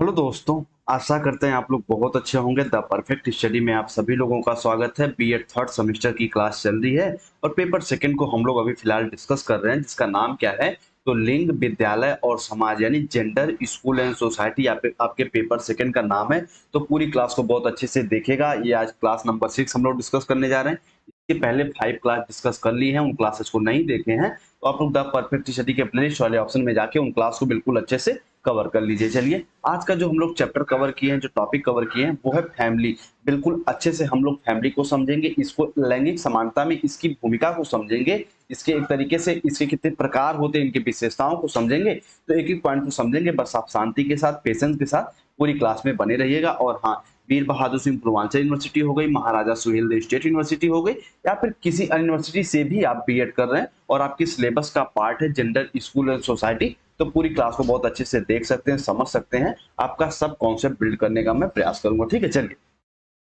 Hello दोस्तों, आशा करते हैं आप लोग बहुत अच्छे होंगे। द परफेक्ट स्टडी में आप सभी लोगों का स्वागत है। बीएड थर्ड सेमेस्टर की क्लास चल रही है और पेपर सेकंड को हम लोग अभी फिलहाल डिस्कस कर रहे हैं, जिसका नाम क्या है तो लिंग, विद्यालय और समाज, यानी जेंडर, स्कूल एंड सोसाइटी आपके पेपर सेकंड का नाम है। तो पूरी क्लास को बहुत अच्छे से देखेगा। ये आज क्लास नंबर 6 हम लोग डिस्कस करने जा रहे हैं। इसके पहले 5 क्लास डिस्कस कर ली हैं, उन क्लासेस को नहीं देखे हैं तो आप लोग द परफेक्ट स्टडी के प्लेलिस्ट वाले ऑप्शन में जाके उन क्लास को बिल्कुल अच्छे से कवर कर लीजिए। चलिए, आज का जो हम लोग चैप्टर कवर किए हैं, जो टॉपिक कवर किए हैं, वो है फैमिली। बिल्कुल अच्छे से हम लोग फैमिली को समझेंगे, इसको लैंगिक समानता में इसकी भूमिका को समझेंगे, इसके एक तरीके से इसके कितने प्रकार होते हैं, इनकी विशेषताओं को समझेंगे। तो एक एक पॉइंट को समझेंगे। बस आप शांति के साथ, पेशेंस के साथ पूरी क्लास में बने रहिएगा। और हाँ, वीर बहादुर सिंह पूर्वांचल यूनिवर्सिटी हो गई, महाराजा सुहेलदेव स्टेट यूनिवर्सिटी हो गई, या फिर किसी अन्य यूनिवर्सिटी से भी आप बीएड कर रहे हैं और आपकी सिलेबस का पार्ट है जेंडर, स्कूल एंड सोसाइटी, तो पूरी क्लास को बहुत अच्छे से देख सकते हैं, समझ सकते हैं। आपका सब कॉन्सेप्ट बिल्ड करने का मैं प्रयास करूंगा। ठीक है, चलिए।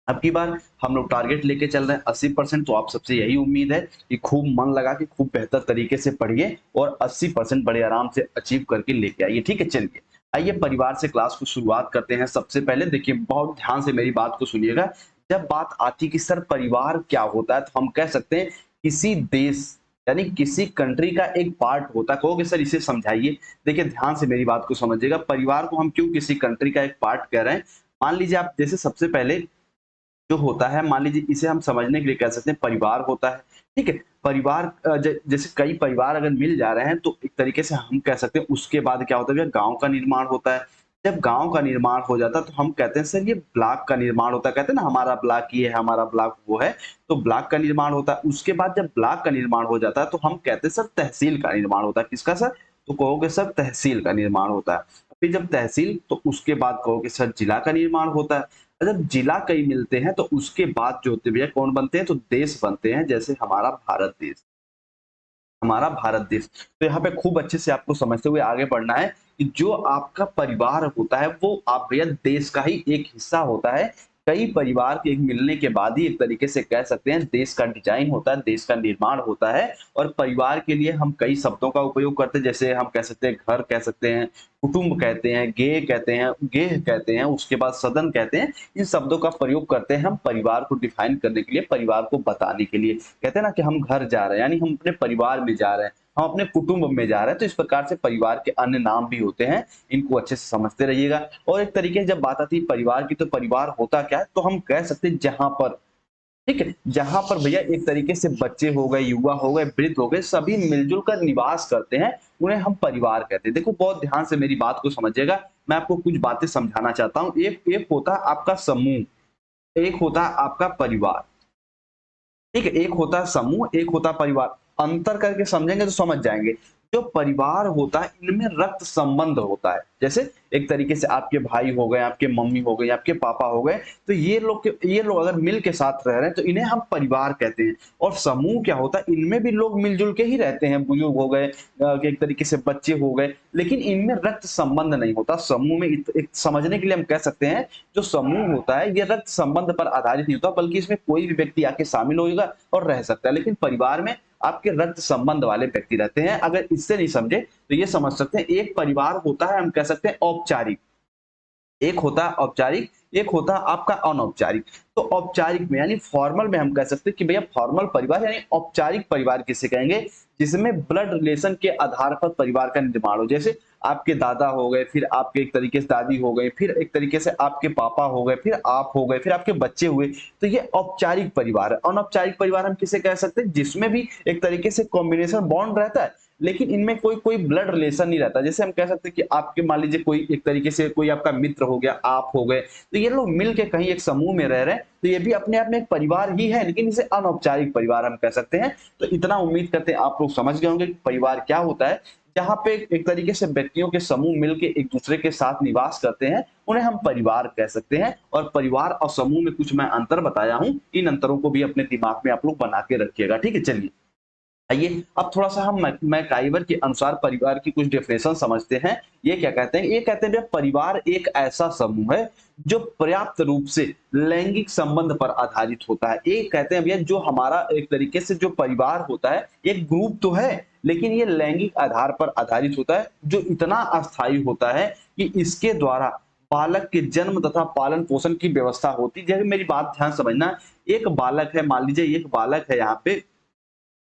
अब की बार हम लोग टारगेट लेके चल रहे हैं 80%। तो आप सबसे यही उम्मीद है कि खूब मन लगा के खूब बेहतर तरीके से पढ़िए और 80% बड़े आराम से अचीव करके लेके आइए। ठीक है, चलिए। आइए परिवार से क्लास को शुरुआत करते हैं। सबसे पहले देखिए, बहुत ध्यान से मेरी बात को सुनिएगा। जब बात आती कि सर परिवार क्या होता है, तो हम कह सकते हैं किसी देश, यानी किसी कंट्री का एक पार्ट होता है। कहोगे सर इसे समझाइए। देखिए, ध्यान से मेरी बात को समझिएगा। परिवार को हम क्यों किसी कंट्री का एक पार्ट कह रहे हैं? मान लीजिए आप, जैसे सबसे पहले जो होता है, मान लीजिए इसे हम समझने के लिए कह सकते हैं परिवार होता है। ठीक है, परिवार जैसे कई परिवार अगर मिल जा रहे हैं तो एक तरीके से हम कह सकते हैं उसके बाद क्या होता है, गांव का निर्माण होता है। जब गांव का निर्माण हो जाता है तो हम कहते हैं सर ये ब्लॉक का निर्माण होता है। कहते हैं ना, हमारा ब्लॉक ये है, हमारा ब्लॉक वो है। तो ब्लॉक का निर्माण होता है। उसके बाद जब ब्लॉक का निर्माण हो जाता है तो हम कहते हैं सर तहसील का निर्माण होता है। किसका सर? तो कहोगे सर तहसील का निर्माण होता है। फिर जब तहसील, तो उसके बाद कहोगे सर जिला का निर्माण होता है। जब जिला कई मिलते हैं तो उसके बाद जो होते हैं भैया कौन बनते हैं, तो देश बनते हैं। जैसे हमारा भारत देश, हमारा भारत देश। तो यहाँ पे खूब अच्छे से आपको समझते हुए आगे बढ़ना है कि जो आपका परिवार होता है वो आप भैया देश का ही एक हिस्सा होता है। कई परिवार के एक मिलने के बाद ही एक तरीके से कह सकते हैं देश का डिजाइन होता है, देश का निर्माण होता है। और परिवार के लिए हम कई शब्दों का उपयोग करते हैं। जैसे हम कह सकते हैं घर कह सकते हैं, कुटुंब कहते हैं, गेह कहते हैं, उसके बाद सदन कहते हैं। इन शब्दों का प्रयोग करते हैं हम परिवार को डिफाइन करने के लिए, परिवार को बताने के लिए। कहते हैं ना कि हम घर जा रहे हैं, यानी हम अपने परिवार में जा रहे हैं, हम अपने कुटुंब में जा रहे हैं। तो इस प्रकार से परिवार के अन्य नाम भी होते हैं, इनको अच्छे से समझते रहिएगा। और एक तरीके से जब बात आती है परिवार की, तो परिवार होता क्या है, तो हम कह सकते हैं जहां पर, ठीक है, जहां पर भैया एक तरीके से बच्चे हो गए, युवा हो गए, वृद्ध हो गए, सभी मिलजुल कर निवास करते हैं, उन्हें हम परिवार कहते हैं। देखो, बहुत ध्यान से मेरी बात को समझिएगा। मैं आपको कुछ बातें समझाना चाहता हूं। एक एक होता है आपका समूह, एक होता है आपका परिवार। ठीक है, एक होता है समूह, एक होता है परिवार। अंतर करके समझेंगे तो समझ जाएंगे। जो परिवार होता है इनमें रक्त संबंध होता है। जैसे एक तरीके से आपके भाई हो गए, आपके मम्मी हो गई, आपके पापा हो गए, तो ये लोग अगर मिल के साथ रह रहे हैं तो इन्हें हम परिवार कहते हैं। और समूह क्या होता है, इनमें भी लोग मिलजुल के ही रहते हैं। बुजुर्ग हो गए, एक तरीके से बच्चे हो गए, लेकिन इनमें रक्त संबंध नहीं होता। समूह में एक समझने के लिए हम कह सकते हैं, जो समूह होता है ये रक्त संबंध पर आधारित नहीं होता, बल्कि इसमें कोई भी व्यक्ति आके शामिल होगा और रह सकता है। लेकिन परिवार में आपके रक्त संबंध वाले व्यक्ति रहते हैं। अगर इससे नहीं समझे तो ये समझ सकते हैं, एक परिवार होता है, हम कह सकते हैं औपचारिक। एक होता है औपचारिक, एक होता है आपका अनौपचारिक। तो औपचारिक में यानी फॉर्मल में हम कह सकते हैं कि भैया फॉर्मल परिवार, यानी औपचारिक परिवार किसे कहेंगे, जिसमें ब्लड रिलेशन के आधार पर परिवार का निर्माण हो। जैसे आपके दादा हो गए, फिर आपके एक तरीके से दादी हो गए, फिर एक तरीके से आपके पापा हो गए, फिर आप हो गए, फिर आपके बच्चे हुए। तो ये औपचारिक परिवार है। अनौपचारिक परिवार हम किसे कह सकते हैं, जिसमें भी एक तरीके से कॉम्बिनेशन बॉन्ड रहता है, लेकिन इनमें कोई कोई ब्लड रिलेशन नहीं रहता। जैसे हम कह सकते हैं कि आपके मान लीजिए कोई एक तरीके से कोई आपका मित्र हो गया, आप हो गए, तो ये लोग मिल के कहीं एक समूह में रह रहे हैं, तो ये भी अपने आप में एक परिवार ही है, लेकिन इसे अनौपचारिक परिवार हम कह सकते हैं। तो इतना उम्मीद करते हैं आप लोग समझ गए होंगे कि परिवार क्या होता है। जहां पे एक तरीके से व्यक्तियों के समूह मिलके एक दूसरे के साथ निवास करते हैं, उन्हें हम परिवार कह सकते हैं। और परिवार और समूह में कुछ मैं अंतर बताया हूं, इन अंतरों को भी अपने दिमाग में आप लोग बना के रखिएगा। ठीक है, चलिए। आइए अब थोड़ा सा हम मैकाइवर के अनुसार परिवार की कुछ डेफिनेशन समझते हैं। ये क्या कहते हैं? ये कहते हैं भैया परिवार एक ऐसा समूह है जो पर्याप्त रूप से लैंगिक संबंध पर आधारित होता है। ये कहते हैं भैया जो हमारा एक तरीके से जो परिवार होता है, एक ग्रुप तो है, लेकिन ये लैंगिक आधार पर आधारित होता है, जो इतना अस्थायी होता है कि इसके द्वारा बालक के जन्म तथा पालन पोषण की व्यवस्था होती है। जैसे मेरी बात ध्यान समझना, एक बालक है, मान लीजिए एक बालक है यहाँ पे,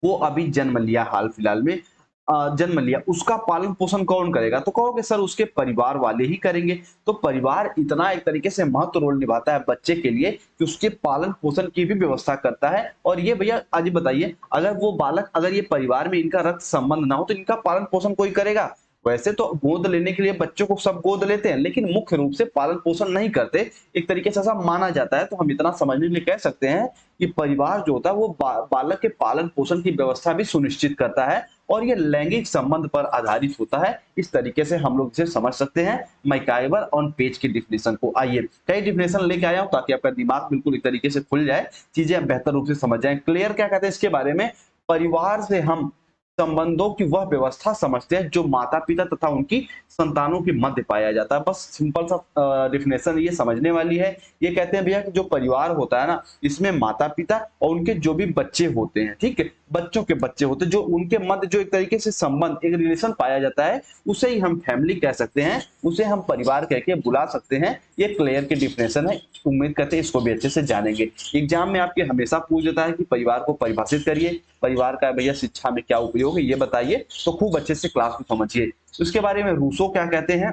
वो अभी जन्म लिया, हाल फिलहाल में जन्म लिया, उसका पालन पोषण कौन करेगा? तो कहोगे सर उसके परिवार वाले ही करेंगे। तो परिवार इतना एक तरीके से महत्व रोल निभाता है बच्चे के लिए कि उसके पालन पोषण की भी व्यवस्था करता है। और ये भैया आज बताइए, अगर वो बालक, अगर ये परिवार में इनका रक्त संबंध ना हो तो इनका पालन पोषण कोई करेगा? वैसे तो गोद लेने के लिए बच्चों को सब गोद लेते हैं, लेकिन मुख्य रूप से पालन पोषण नहीं करते, एक तरीके से ऐसा माना जाता है। तो हम इतना समझने के लिए कह सकते हैं कि परिवार जो होता है वो बालक के पालन पोषण की व्यवस्था भी सुनिश्चित करता है, और ये लैंगिक संबंध पर आधारित होता है। इस तरीके से हम लोग इसे समझ सकते हैं मैकाइवर ऑन पेज की डिफिनेशन को। आइए कई डिफिनेशन लेके आया हूं ताकि आपका दिमाग बिल्कुल एक तरीके से खुल जाए, चीजें आप बेहतर रूप से समझ जाएं। क्लियर क्या कहते हैं इसके बारे में? परिवार से हम संबंधों की वह व्यवस्था समझते हैं जो माता पिता तथा उनकी संतानों के मध्य पाया जाता है। बस सिंपल सा डिफिनेशन ये समझने वाली है। ये कहते हैं भैया कि जो परिवार होता है ना, इसमें माता पिता और उनके जो भी बच्चे होते हैं, ठीक है, बच्चों के बच्चे होते हैं, जो उनके मध्य जो एक तरीके से संबंध, एक रिलेशन पाया जाता है, उसे ही हम फैमिली कह सकते हैं, उसे हम परिवार कह के बुला सकते हैं। ये क्लियर की डिफिनेशन है, उम्मीद करते हैं इसको भी अच्छे से जानेंगे। एग्जाम में आपके हमेशा पूछ देता है कि परिवार को परिभाषित करिए, परिवार का भैया शिक्षा में क्या उपयोग है ये बताइए, तो खूब अच्छे से क्लास में समझिए। उसके बारे में रूसो क्या कहते हैं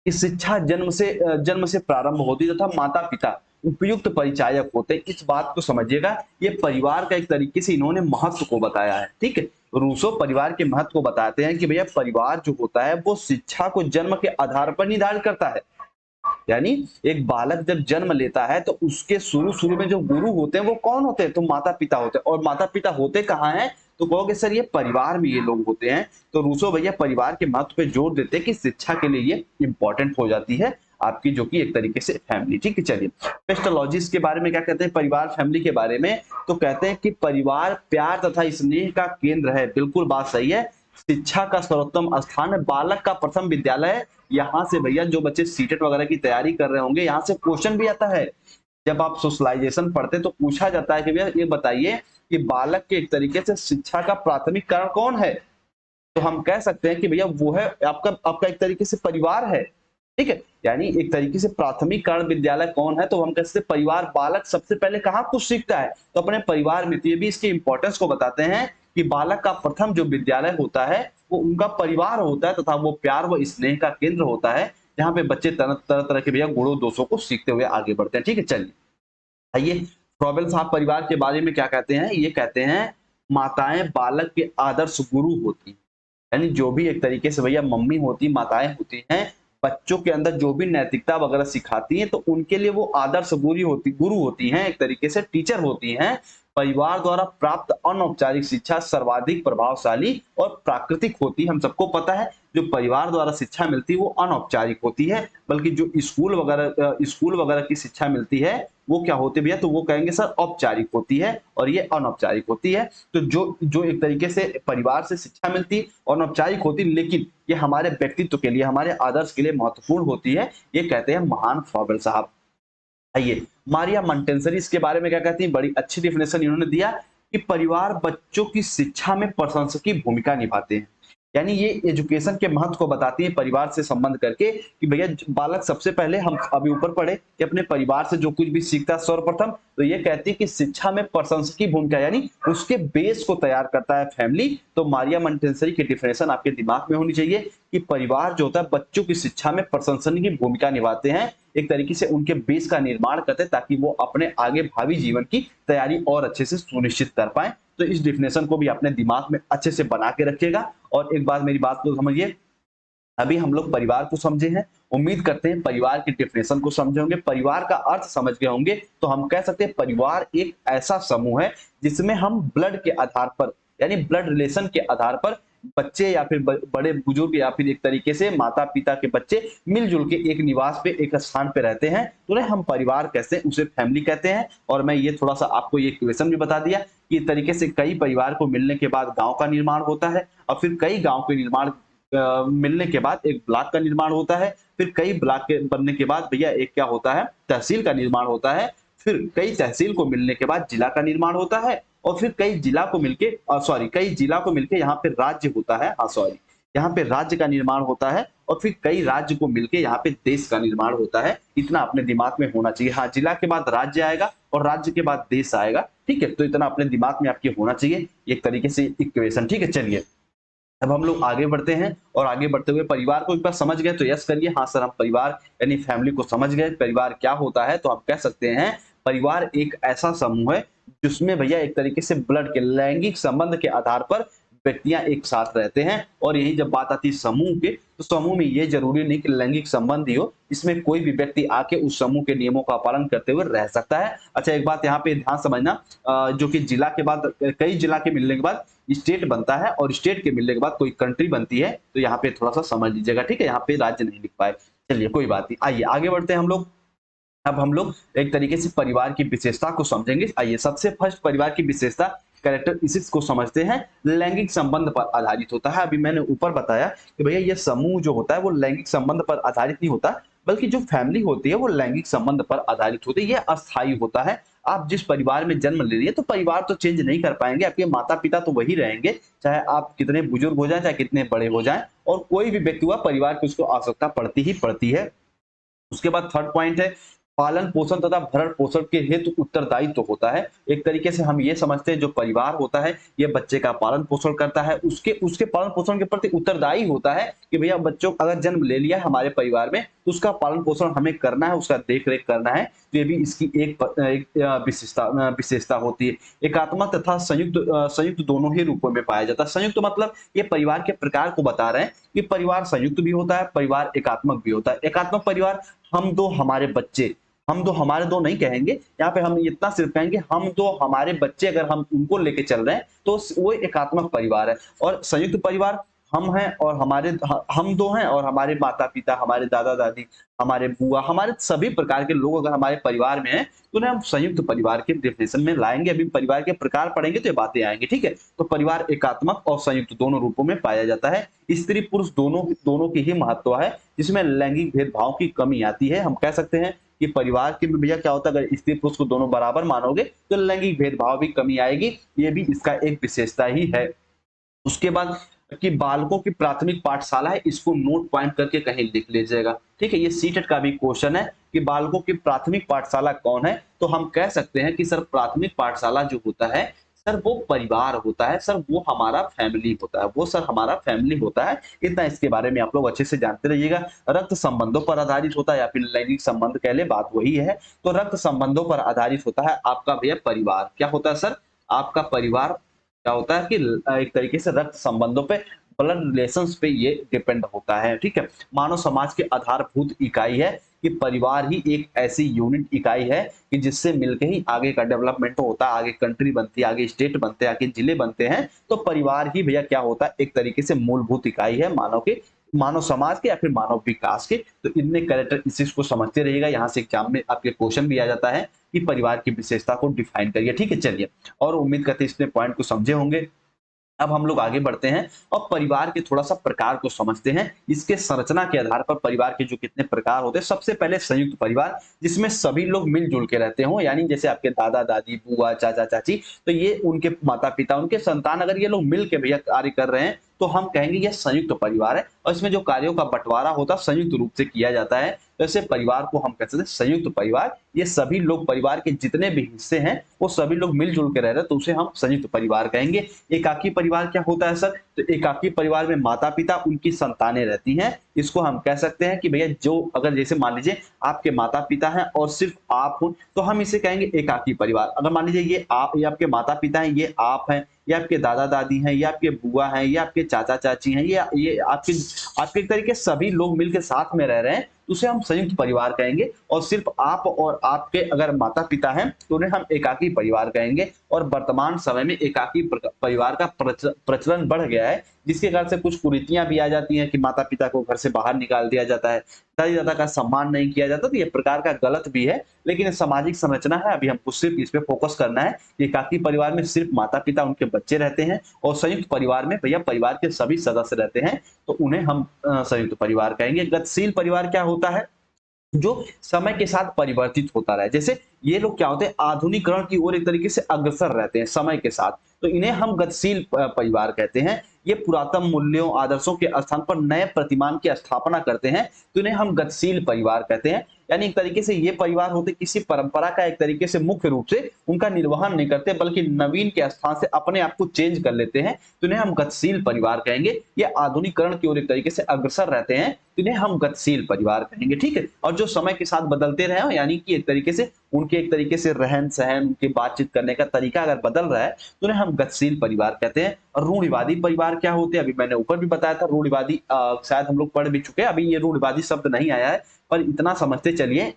कि शिक्षा जन्म से प्रारंभ होती है तथा माता पिता उपयुक्त परिचायक होते हैं। इस बात को समझिएगा, ये परिवार का एक तरीके से इन्होंने महत्व को बताया है, ठीक है। रूसो परिवार के महत्व को बताते हैं कि भैया परिवार जो होता है वो शिक्षा को जन्म के आधार पर निर्धारित करता है। यानी एक बालक जब जन्म लेता है तो उसके शुरू शुरू में जो गुरु होते हैं वो कौन होते हैं? तो माता पिता होते हैं। और माता पिता होते कहाँ हैं? तो कहोगे सर ये परिवार में ये लोग होते हैं। तो रूसो भैया परिवार के महत्व पे जोर देते हैं कि शिक्षा के लिए ये इंपॉर्टेंट हो जाती है आपकी जो कि एक तरीके से फैमिली, ठीक है। चलिए पेस्टोलॉजिस्ट के बारे में क्या कहते हैं, परिवार फैमिली के बारे में? तो कहते हैं कि परिवार प्यार तथा स्नेह का केंद्र है। बिल्कुल बात सही है। शिक्षा का सर्वोत्तम स्थान है, बालक का प्रथम विद्यालय है। यहाँ से भैया जो बच्चे सीटेट वगैरह की तैयारी कर रहे होंगे, यहाँ से क्वेश्चन भी आता है। जब आप सोशलाइजेशन पढ़ते तो पूछा जाता है कि भैया ये बताइए कि बालक के एक तरीके से शिक्षा का प्राथमिक कारण कौन है? तो हम कह सकते हैं कि भैया वो है आपका आपका एक तरीके से परिवार है, ठीक है। यानी एक तरीके से प्राथमिक कारण विद्यालय कौन है? तो हम कहते हैं परिवार। बालक सबसे पहले कहाँ कुछ सीखता है? तो अपने परिवार में। तो ये भी इसके इंपॉर्टेंस को बताते हैं कि बालक का प्रथम जो विद्यालय होता है वो उनका परिवार होता है तथा वो प्यार व स्नेह का केंद्र होता है, जहाँ पे बच्चे तरह तरह तरह के भैया गुणों दोषों को सीखते हुए आगे बढ़ते हैं, ठीक है। चलिए आइए फ्रॉबेल साहब परिवार के बारे में क्या कहते हैं? ये कहते हैं माताएं बालक के आदर्श गुरु होती हैं। यानी जो भी एक तरीके से भैया मम्मी होती, माताएं होती हैं, बच्चों के अंदर जो भी नैतिकता वगैरह सिखाती हैं, तो उनके लिए वो आदर्श गुरु होती हैं, एक तरीके से टीचर होती हैं। परिवार द्वारा प्राप्त अनौपचारिक शिक्षा सर्वाधिक प्रभावशाली और प्राकृतिक होती है। हम सबको पता है जो परिवार द्वारा शिक्षा मिलती है वो अनौपचारिक होती है, बल्कि जो स्कूल वगैरह की शिक्षा मिलती है वो क्या होती है भैया? तो वो कहेंगे सर औपचारिक होती है और ये अनौपचारिक होती है। तो जो जो एक तरीके से परिवार से शिक्षा मिलती अनौपचारिक होती, लेकिन ये हमारे व्यक्तित्व के लिए, हमारे आदर्श के लिए महत्वपूर्ण होती है, ये कहते हैं महान फ्रॉबेल साहब। आइए मारिया मोंटेसरी इसके बारे में क्या कहती है? बड़ी अच्छी डेफिनेशन इन्होंने दिया कि परिवार बच्चों की शिक्षा में प्रशंसकीय भूमिका निभाते हैं। यानी ये एजुकेशन के महत्व को बताती है परिवार से संबंध करके कि भैया बालक सबसे पहले, हम अभी ऊपर पढ़े कि अपने परिवार से जो कुछ भी सीखता है सर्वप्रथम, तो ये कहती है कि शिक्षा में प्रशंसकीय भूमिका, यानी उसके बेस को तैयार करता है फैमिली। तो मारिया मोंटेसरी की डिफिनेशन आपके दिमाग में होनी चाहिए कि परिवार जो होता है बच्चों की शिक्षा में प्रशंसनीय की भूमिका निभाते हैं, एक तरीके से उनके बेस का निर्माण करते हैं ताकि वो अपने आगे भावी जीवन की तैयारी और अच्छे से सुनिश्चित कर पाए। तो इस डिफिनेशन को भी अपने दिमाग में अच्छे से बना के रखिएगा। और एक बात मेरी बात को समझिए, अभी हम लोग परिवार को समझे हैं, उम्मीद करते हैं परिवार की डेफिनेशन को समझे होंगे, परिवार का अर्थ समझ गए होंगे। तो हम कह सकते हैं परिवार एक ऐसा समूह है जिसमें हम ब्लड के आधार पर, यानी ब्लड रिलेशन के आधार पर बच्चे या फिर बड़े बुजुर्ग या फिर एक तरीके से माता पिता के बच्चे मिलजुल के एक निवास पे, एक स्थान पे रहते हैं, तो उन्हें हम परिवार कहते हैं, उसे फैमिली कहते हैं। और मैं ये थोड़ा सा आपको ये क्वेश्चन भी बता दिया कि तरीके से कई परिवार को मिलने के बाद गांव का निर्माण होता है, और फिर कई गांव के निर्माण मिलने के बाद एक ब्लॉक का निर्माण होता है, फिर कई ब्लॉक के बनने के बाद भैया एक क्या होता है, तहसील का निर्माण होता है, फिर कई तहसील को मिलने के बाद जिला का निर्माण होता है, और फिर कई जिला को मिलके यहाँ पे राज्य होता है, यहाँ पे राज्य का निर्माण होता है, और फिर कई राज्य को मिलकर यहाँ पे देश का निर्माण होता है। इतना अपने दिमाग में होना चाहिए। हाँ, जिला के बाद राज्य आएगा और राज्य के बाद देश आएगा, ठीक है, तो इतना अपने दिमाग में आपके होना चाहिए एक तरीके से इक्वेशन, ठीक है। चलिए अब हम लोग आगे बढ़ते हैं और आगे बढ़ते हुए परिवार को एक बार समझ गए तो यस करिए। हाँ सर, हम परिवार यानी फैमिली को समझ गए। परिवार क्या होता है, तो हम कह सकते हैं परिवार एक ऐसा समूह है जिसमें भैया एक तरीके से ब्लड के लैंगिक संबंध के आधार पर व्यक्तियां एक साथ रहते हैं। और यही जब बात आती है समूह के, तो समूह में ये जरूरी नहीं कि लैंगिक संबंध ही हो, इसमें कोई भी व्यक्ति आके उस समूह के नियमों का पालन करते हुए रह सकता है। अच्छा, एक बात यहाँ पे ध्यान समझना, जो कि जिला के बाद कई जिला के मिलने के बाद स्टेट बनता है और स्टेट के मिलने के बाद कोई कंट्री बनती है, तो यहाँ पे थोड़ा सा समझ लीजिएगा, ठीक है। यहाँ पे राज्य नहीं लिख पाए, चलिए कोई बात नहीं। आइए आगे बढ़ते हैं हम लोग। अब हम लोग एक तरीके से परिवार की विशेषता को समझेंगे। आइए, सबसे फर्स्ट परिवार की विशेषता कैरेक्टरिस्टिक्स को समझते हैं। लैंगिक संबंध पर आधारित होता है। अभी मैंने ऊपर बताया कि भैया ये समूह जो होता है वो लैंगिक संबंध पर आधारित नहीं होता, बल्कि जो फैमिली होती है वो लैंगिक संबंध पर आधारित होती है। ये अस्थायी होता है। आप जिस परिवार में जन्म ले रही है, तो परिवार तो चेंज नहीं कर पाएंगे, आपके माता पिता तो वही रहेंगे, चाहे आप कितने बुजुर्ग हो जाए, चाहे कितने बड़े हो जाए, और कोई भी व्यक्ति हुआ परिवार की उसको आवश्यकता पड़ती ही पड़ती है। उसके बाद थर्ड पॉइंट है पालन पोषण तथा भरण पोषण के हेतु उत्तरदायित्व तो होता है। एक तरीके से हम ये समझते हैं जो परिवार होता है ये बच्चे का पालन पोषण करता है, उसके उसके पालन पोषण के प्रति उत्तरदायी होता है कि भैया बच्चों अगर जन्म ले लिया है हमारे परिवार में तो उसका पालन पोषण हमें करना है, उसका देख रेख करना है। तो ये भी इसकी एक विशेषता होती है। एकात्मक तथा संयुक्त दोनों ही रूपों में पाया जाता है। संयुक्त मतलब ये परिवार के प्रकार को बता रहे हैं कि परिवार संयुक्त भी होता है, परिवार एकात्मक भी होता है। एकात्मक परिवार हम दो हमारे बच्चे, हम दो हमारे दो नहीं कहेंगे, यहाँ पे हम इतना सिर्फ कहेंगे हम दो हमारे बच्चे, अगर हम उनको लेके चल रहे हैं तो वो एकात्मक परिवार है। और संयुक्त परिवार हम हैं और हम दो हैं और हमारे माता पिता, हमारे दादा दादी, हमारे बुआ, हमारे सभी प्रकार के लोग अगर हमारे परिवार में हैं तो उन्हें हम संयुक्त परिवार के डेफिनेशन में लाएंगे। अभी परिवार के प्रकार पढ़ेंगे तो ये बातें आएंगी, ठीक है। तो परिवार एकात्मक और संयुक्त दोनों रूपों में पाया जाता है। स्त्री पुरुष दोनों की ही महत्व है, जिसमें लैंगिक भेदभाव की कमी आती है। हम कह सकते हैं कि परिवार के में भैया क्या होता है, अगर स्त्री पुरुष को दोनों बराबर मानोगे तो लैंगिक भेदभाव भी कमी आएगी। ये भी इसका एक विशेषता ही है। उसके बाद कि बालकों की प्राथमिक पाठशाला है, इसको नोट पॉइंट करके कहीं लिख लीजिएगा, ठीक है। ये सीटेट का भी क्वेश्चन है कि बालकों की प्राथमिक पाठशाला कौन है, तो हम कह सकते हैं कि सर प्राथमिक पाठशाला जो होता है सर वो परिवार होता है, सर वो हमारा फैमिली होता है, वो सर हमारा फैमिली होता है। इतना इसके बारे में आप लोग अच्छे से जानते रहिएगा। रक्त संबंधों पर आधारित होता है या फिर लैंगिक संबंध कह ले, बात वही है। तो रक्त संबंधों पर आधारित होता है आपका भैया परिवार। क्या होता है सर, आपका परिवार क्या होता है कि एक तरीके से रक्त संबंधों पे, ब्लड रिलेशंस पे ये डिपेंड होता है, ठीक है। मानव समाज के आधारभूत इकाई है कि परिवार ही एक ऐसी यूनिट इकाई है कि जिससे मिलके ही आगे का डेवलपमेंट होता है, आगे कंट्री बनती है, आगे स्टेट बनते हैं, आगे जिले बनते हैं। तो परिवार ही भैया क्या होता है, एक तरीके से मूलभूत इकाई है मानव समाज के या फिर मानव विकास के। तो इतने कैरेक्टरिस्टिक्स को समझते रहिएगा, यहाँ से एग्जाम में आपके क्वेश्चन भी आ जाता है कि परिवार की विशेषता को डिफाइन करिए, ठीक है। चलिए, और उम्मीद करते हैं इतने पॉइंट को समझे होंगे। अब हम लोग आगे बढ़ते हैं और परिवार के थोड़ा सा प्रकार को समझते हैं। इसके संरचना के आधार पर परिवार के जो कितने प्रकार होते हैं। सबसे पहले संयुक्त परिवार, जिसमें सभी लोग मिलजुल के रहते हो, यानी जैसे आपके दादा दादी, बुआ, चाचा चाची, तो ये उनके माता पिता, उनके संतान, अगर ये लोग मिल के भैया कार्य कर रहे हैं तो हम कहेंगे ये संयुक्त परिवार है। और इसमें जो कार्यों का बंटवारा होता है संयुक्त रूप से किया जाता है। तो ऐसे परिवार को हम कहते हैं संयुक्त परिवार। ये सभी लोग, परिवार के जितने भी हिस्से हैं वो सभी लोग मिलजुल के रह रहे हैं, तो उसे हम संयुक्त परिवार कहेंगे। एकाकी परिवार क्या होता है सर, तो एकाकी परिवार में माता पिता, उनकी संतानें रहती हैं। इसको हम कह सकते हैं कि भैया जो, अगर जैसे मान लीजिए आपके माता पिता हैं और सिर्फ आप हो, तो हम इसे कहेंगे एकाकी परिवार। अगर मान लीजिए ये आपके माता पिता हैं, ये आप हैं, ये आपके दादा दादी हैं, ये आपके बुआ हैं, ये आपके चाचा चाची हैं, ये आपके एक तरीके सभी लोग मिलकर साथ में रह रहे हैं, उसे हम संयुक्त परिवार कहेंगे। और सिर्फ आप और आपके अगर माता पिता हैं तो उन्हें हम एकाकी परिवार कहेंगे। और वर्तमान समय में एकाकी परिवार का प्रचलन बढ़ गया है, जिसके कारण से कुछ कुरीतियां भी आ जाती हैं कि माता पिता को घर से बाहर निकाल दिया जाता है, दादी दादा का सम्मान नहीं किया जाता। तो ये प्रकार का गलत भी है, लेकिन सामाजिक संरचना है। अभी हमको सिर्फ इस पे फोकस करना है कि एकाकी परिवार में सिर्फ माता पिता, उनके बच्चे रहते हैं, और संयुक्त परिवार में भैया परिवार के सभी सदस्य रहते हैं, तो उन्हें हम संयुक्त परिवार कहेंगे। गतिशील परिवार क्या होता है, जो समय के साथ परिवर्तित होता रहे। जैसे ये लोग क्या होते हैं, आधुनिकरण की ओर एक तरीके से अग्रसर रहते हैं समय के साथ, तो इन्हें हम गतिशील परिवार कहते हैं। ये पुरातन मूल्यों आदर्शों के स्थान पर नए प्रतिमान की स्थापना करते हैं, तो इन्हें हम गतिशील परिवार कहते हैं। यानी एक तरीके से ये परिवार होते किसी परंपरा का एक तरीके से मुख्य रूप से उनका निर्वहन नहीं करते, बल्कि नवीन के स्थान से अपने आप को चेंज कर लेते हैं, तो इन्हें हम गतिशील परिवार कहेंगे। ये आधुनिकरण की ओर एक तरीके से अग्रसर रहते हैं, तो इन्हें हम गतिशील परिवार कहेंगे, ठीक है। और जो समय के साथ बदलते रहे हो, यानी कि एक तरीके से उनके एक तरीके से रहन सहन, उनके बातचीत करने का तरीका अगर बदल रहा है, तो उन्हें हम गतिशील परिवार कहते हैं। और रूढ़िवादी परिवार क्या होते हैं, अभी मैंने ऊपर भी बताया था, रूढ़िवादी शायद हम लोग पढ़ भी चुके हैं, अभी ये रूढ़िवादी शब्द नहीं आया है, पर इतना समझते चलिए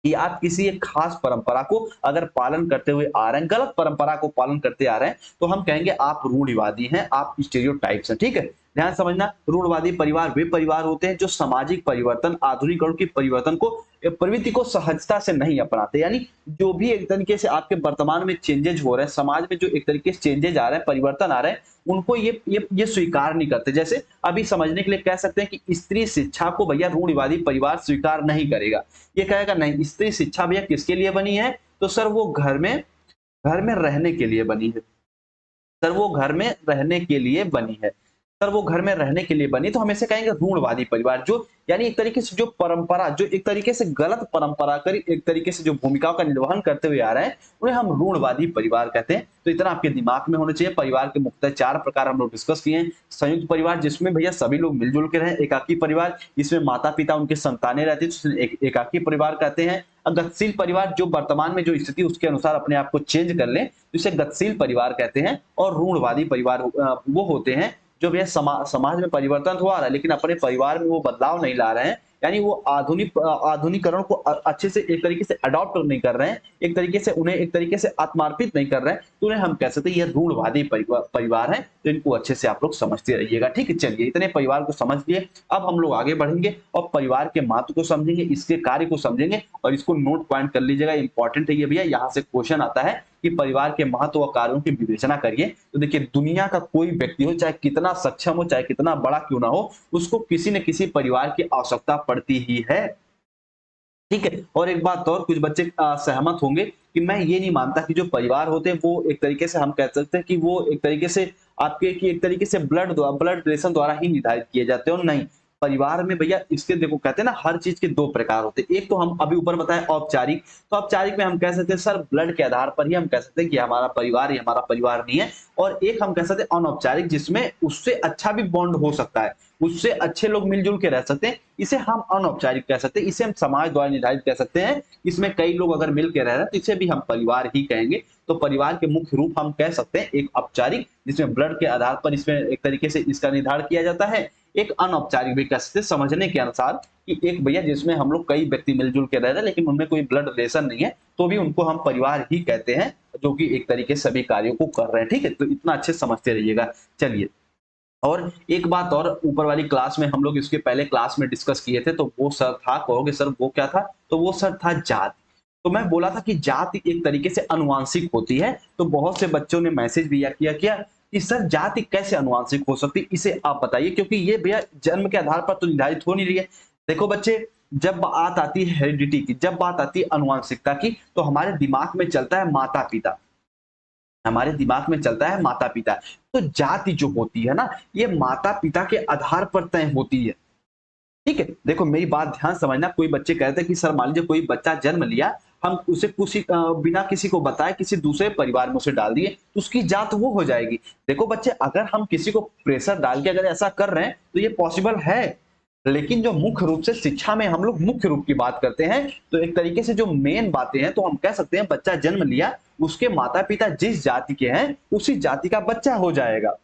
कि आप किसी एक खास परंपरा को अगर पालन करते हुए आ रहे हैं, गलत परंपरा को पालन करते आ रहे हैं, तो हम कहेंगे आप रूढ़िवादी हैं, आप स्टीरियोटाइप्स हैं, ठीक है। ध्यान समझना, रूढ़िवादी परिवार वे परिवार होते हैं जो सामाजिक परिवर्तन, आधुनिकरण की परिवर्तन को, प्रवृत्ति को सहजता से नहीं अपनाते। यानी जो भी एक तरीके से आपके वर्तमान में चेंजेज हो रहे हैं, समाज में जो एक तरीके से चेंजेज आ रहे हैं, परिवर्तन आ रहे हैं, उनको ये स्वीकार नहीं करते। जैसे अभी समझने के लिए कह सकते हैं कि स्त्री शिक्षा को भैया रूढ़िवादी परिवार स्वीकार नहीं करेगा। ये कहेगा नहीं, स्त्री शिक्षा भैया किसके लिए बनी है, तो सर वो घर में रहने के लिए बनी है। सर वो घर में रहने के लिए बनी है। सर वो घर में रहने के लिए बनी, तो हम इसे कहेंगे रूढ़वादी परिवार, जो यानी एक तरीके से जो परंपरा, जो एक तरीके से गलत परंपरा करी एक तरीके से जो भूमिकाओं का निर्वहन करते हुए आ रहे हैं, उन्हें हम रूढ़वादी परिवार कहते हैं। तो इतना आपके दिमाग में होना चाहिए। परिवार के मुख्यतः 4 प्रकार हम लोग डिस्कस किए हैं। संयुक्त परिवार, जिसमें भैया सभी लोग मिलजुल के रहें। एकाकी परिवार, इसमें माता पिता उनके संतानें रहती है, तो एकाकी परिवार कहते हैं। गतिशील परिवार, जो वर्तमान में जो स्थिति उसके अनुसार अपने आप को चेंज कर ले, तो इसे गतिशील परिवार कहते हैं। और रूढ़वादी परिवार वो होते हैं जो भैया समाज में परिवर्तन तो आ रहा है, लेकिन अपने परिवार में वो बदलाव नहीं ला रहे हैं। यानी वो आधुनिकरण को अच्छे से एक तरीके से अडॉप्ट नहीं कर रहे हैं, एक तरीके से उन्हें एक तरीके से आत्मार्पित नहीं कर रहे हैं, तो उन्हें हम कह सकते हैं ये रूढ़वादी परिवार है। तो इनको अच्छे से आप लोग समझते रहिएगा, ठीक है। चलिए, इतने परिवार को समझ लिए, अब हम लोग आगे बढ़ेंगे और परिवार के महत्व को समझेंगे, इसके कार्य को समझेंगे, और इसको नोट पॉइंट कर लीजिएगा, इंपॉर्टेंट है ये भैया। यहाँ से क्वेश्चन आता है कि परिवार के महत्व व कार्यों की विवेचना करिए। तो देखिए, दुनिया का कोई व्यक्ति हो, चाहे कितना सक्षम हो, चाहे कितना बड़ा क्यों ना हो, उसको किसी न किसी परिवार की आवश्यकता पड़ती ही है, ठीक है। और एक बात और, कुछ बच्चे सहमत होंगे कि मैं ये नहीं मानता कि जो परिवार होते हैं वो एक तरीके से हम कह सकते हैं कि वो एक तरीके से आपके की एक तरीके से ब्लड रिलेशन द्वारा ही निर्धारित किए जाते हैं। और नहीं, परिवार में भैया इसके देखो कहते हैं ना, हर चीज के 2 प्रकार होते हैं। एक तो हम अभी ऊपर बताए औपचारिक, तो औपचारिक में हम कह सकते हैं सर ब्लड के आधार पर ही हम कह सकते हैं कि हमारा परिवार ही हमारा परिवार नहीं है। और एक हम कह सकते हैं अनौपचारिक, जिसमें उससे अच्छा भी बॉन्ड हो सकता है, उससे अच्छे लोग मिलजुल के रह सकते हैं, इसे हम अनौपचारिक कह सकते हैं, इसे हम समाज द्वारा निर्धारित कह सकते हैं। इसमें कई लोग अगर मिल के रह रहे हैं तो इसे भी हम परिवार ही कहेंगे। तो परिवार के मुख्य रूप हम कह सकते हैं, एक औपचारिक जिसमें ब्लड के आधार पर इसमें एक तरीके से इसका निर्धारण किया जाता है, एक अनौपचारिक भी कह सकते हैं समझने के अनुसार कि एक भैया जिसमें हम लोग कई व्यक्ति मिलजुल के रह रहे हैं लेकिन उनमें कोई ब्लड रिलेशन नहीं है, तो भी उनको हम परिवार ही कहते हैं, जो कि एक तरीके से सभी कार्यों को कर रहे हैं, ठीक है। तो इतना अच्छे से समझते रहिएगा। चलिए, और एक बात और, ऊपर वाली क्लास में हम लोग इसके पहले क्लास में डिस्कस किए थे, तो वो सर था, कहोगे सर वो क्या था, तो वो सर था जाति। तो मैं बोला था कि जाति एक तरीके से अनुवांशिक होती है। तो बहुत से बच्चों ने मैसेज भी किया कि सर जाति कैसे अनुवांशिक हो सकती है, इसे आप बताइए, क्योंकि ये भैया जन्म के आधार पर तो निर्धारित हो नहीं रही है। देखो बच्चे, जब बात आती है हेरिडिटी की, जब बात आती है अनुवांशिकता की, तो हमारे दिमाग में चलता है माता पिता, हमारे दिमाग में चलता है माता पिता। तो जाति जो होती है ना, ये माता पिता के आधार पर तय होती है, ठीक है। देखो मेरी बात ध्यान समझना, कोई बच्चे कहते हैं कि सर मान लीजिए कोई बच्चा जन्म लिया, हम उसे बिना किसी को बताए किसी दूसरे परिवार में उसे डाल दिए, तो उसकी जात वो हो जाएगी। देखो बच्चे, अगर हम किसी को प्रेशर डाल के अगर ऐसा कर रहे हैं तो ये पॉसिबल है, लेकिन जो मुख्य रूप से शिक्षा में हम लोग मुख्य रूप की बात करते हैं, तो एक तरीके से जो मेन बातें हैं, तो हम कह सकते हैं बच्चा जन्म लिया, उसके माता पिता जिस जाति के हैं उसी जाति का बच्चा हो जाएगा।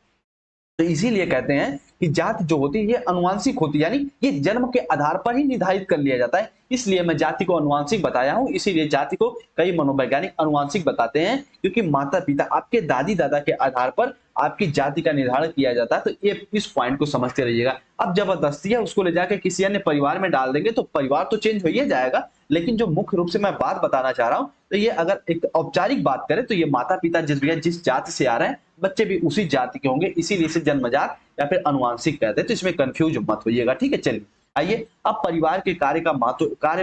तो इसीलिए कहते हैं कि जाति जो होती है ये अनुवांशिक होती है, यानी ये जन्म के आधार पर ही निर्धारित कर लिया जाता है। इसलिए मैं जाति को अनुवांशिक बताया हूं, इसीलिए जाति को कई मनोवैज्ञानिक अनुवांशिक बताते हैं, क्योंकि माता पिता आपके दादी दादा के आधार पर आपकी जाति का निर्धारण किया जाता है। तो ये इस पॉइंट को समझते रहिएगा। अब जबरदस्ती है उसको ले जाके किसी अन्य परिवार में डाल देंगे तो परिवार तो चेंज हो ही जाएगा, लेकिन जो मुख्य रूप से मैं बात बताना चाह रहा हूं, तो ये अगर एक औपचारिक बात करें तो ये माता पिता जिस जाति से आ रहे हैं, बच्चे भी उसी जाति के होंगे, इसीलिए इसे जन्मजात या फिर अनुवांशिक कहते हैं। तो इसमें कंफ्यूज मत होइएगा, ठीक है। चलिए, आइए अब परिवार के कार्य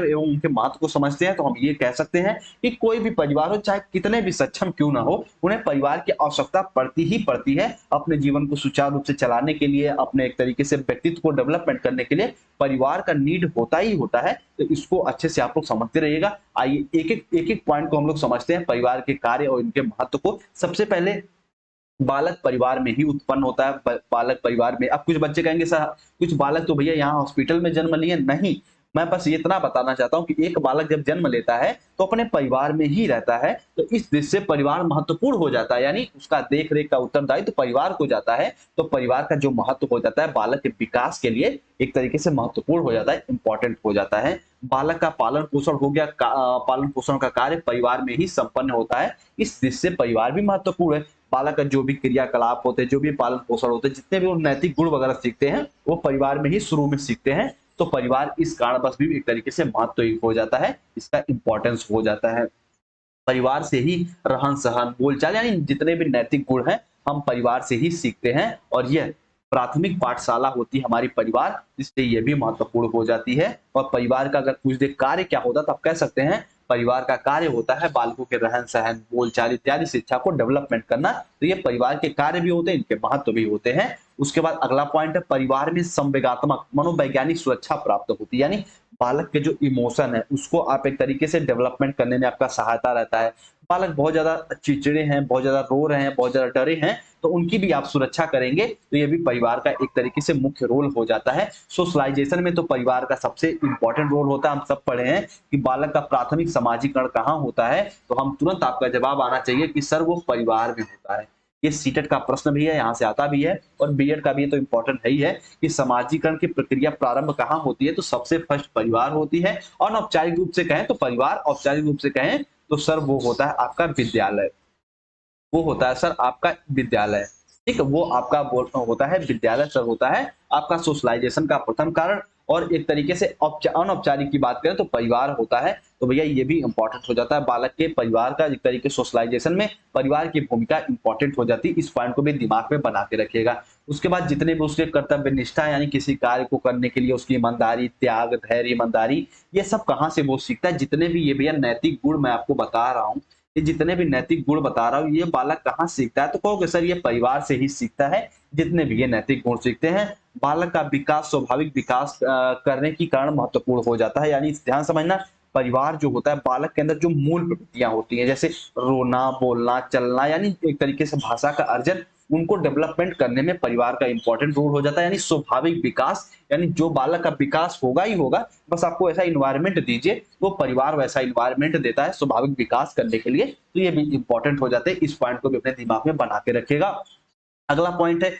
एवं उनके महत्व को समझते हैं। तो हम ये कह सकते हैं कि कोई भी परिवार हो, चाहे कितने भी सक्षम क्यों ना हो, उन्हें परिवार की आवश्यकता पड़ती ही पड़ती है अपने जीवन को सुचारू रूप से चलाने के लिए, अपने एक तरीके से व्यक्तित्व को डेवलपमेंट करने के लिए परिवार का नीड होता ही होता है। तो इसको अच्छे से आप लोग समझते रहिएगा। आइए एक एक पॉइंट को हम लोग समझते हैं, परिवार के कार्य और इनके महत्व को। सबसे पहले बालक परिवार में ही उत्पन्न होता है। बालक परिवार में, अब कुछ बच्चे कहेंगे सर कुछ बालक तो भैया यहाँ हॉस्पिटल में जन्म लिए, नहीं, मैं बस ये इतना बताना चाहता हूँ कि एक बालक जब जन्म लेता है तो अपने परिवार में ही रहता है। तो इस दृष्टि से परिवार महत्वपूर्ण हो जाता है, यानी उसका देख रेख का उत्तरदायित्व तो परिवार को जाता है। तो परिवार का जो महत्व हो जाता है बालक के विकास के लिए एक तरीके से महत्वपूर्ण हो जाता है, इंपॉर्टेंट हो जाता है। बालक का पालन पोषण हो गया, पालन पोषण का कार्य परिवार में ही संपन्न होता है। इस दृष्टि से परिवार भी महत्वपूर्ण है। बालक का जो भी क्रियाकलाप होते हैं, जो भी पालन पोषण होते हैं, जितने भी वो नैतिक गुण वगैरह सीखते हैं वो परिवार में ही शुरू में सीखते हैं। तो परिवार इस कारणवश भी एक तरीके से महत्वयुक्त हो जाता है, इसका इंपॉर्टेंस हो जाता है। परिवार से ही रहन सहन बोलचाल यानी जितने भी नैतिक गुण हैं हम परिवार से ही सीखते हैं। और यह प्राथमिक पाठशाला होती है हमारी परिवार, इसलिए यह भी महत्वपूर्ण हो जाती है। और परिवार का अगर पूछ दे कार्य क्या होता है तो आप कह सकते हैं परिवार का कार्य होता है बालकों के रहन सहन बोलचाल इत्यादि शिक्षा को डेवलपमेंट करना। तो ये परिवार के कार्य भी होते हैं, इनके महत्व भी होते हैं। उसके बाद अगला पॉइंट है परिवार में संवेगात्मक मनोवैज्ञानिक सुरक्षा प्राप्त होती है, यानी बालक के जो इमोशन है उसको आप एक तरीके से डेवलपमेंट करने में आपका सहायता रहता है। बालक बहुत ज्यादा चिड़चिड़े हैं, बहुत ज्यादा रो रहे हैं, बहुत ज्यादा डरे हैं, तो उनकी भी आप सुरक्षा करेंगे। तो ये भी परिवार का एक तरीके से मुख्य रोल हो जाता है। सोशलाइजेशन में तो परिवार का सबसे इंपॉर्टेंट रोल होता है। हम सब पढ़े हैं कि बालक का प्राथमिक सामाजिकरण कहाँ होता है, तो हम तुरंत आपका जवाब आना चाहिए कि सर वो परिवार में होता है। ये सीटेट का प्रश्न भी है, यहाँ से आता भी है, और बीएड का भी तो इंपॉर्टेंट है ही है कि समाजीकरण की प्रक्रिया प्रारंभ कहाँ होती है, तो सबसे फर्स्ट परिवार होती है। अनौपचारिक रूप से कहें तो परिवार, औपचारिक रूप से कहें तो सर वो होता है आपका विद्यालय, वो होता है सर आपका विद्यालय। ठीक है, वो आपका होता है विद्यालय सर, होता है आपका सोशलाइजेशन का प्रथम कारण। और एक तरीके से अनौपचारिक की बात करें तो परिवार होता है। तो भैया ये भी इंपॉर्टेंट हो जाता है, बालक के परिवार का एक तरीके सोशलाइजेशन में परिवार की भूमिका इंपॉर्टेंट हो जाती है। इस पॉइंट को भी दिमाग में बना के रखिएगा। उसके बाद जितने भी उसके कर्तव्य निष्ठा यानी किसी कार्य को करने के लिए उसकी ईमानदारी, त्याग, धैर्य, ईमानदारी, ये सब कहाँ से वो सीखता है, जितने भी ये भैया नैतिक गुण मैं आपको बता रहा हूँ, ये जितने भी नैतिक गुण बता रहा हूँ, ये बालक कहाँ सीखता है, तो कहोगे सर ये परिवार से ही सीखता है। जितने भी ये नैतिक गुण सीखते हैं, बालक का विकास स्वाभाविक विकास करने की कारण महत्वपूर्ण हो जाता है। यानी ध्यान समझना, परिवार जो होता है बालक के अंदर जो मूल प्रवृत्तियां होती हैं जैसे रोना, बोलना, चलना, यानी एक तरीके से भाषा का अर्जन, उनको डेवलपमेंट करने में परिवार का इंपॉर्टेंट रोल हो जाता है। यानी स्वाभाविक विकास, यानी जो बालक का विकास होगा ही होगा, बस आपको ऐसा इन्वायरमेंट दीजिए, वो परिवार वैसा इन्वायरमेंट देता है स्वाभाविक विकास करने के लिए। तो ये भी इंपॉर्टेंट हो जाते हैं, इस पॉइंट को भी अपने दिमाग में बना के रखिएगा। अगला पॉइंट है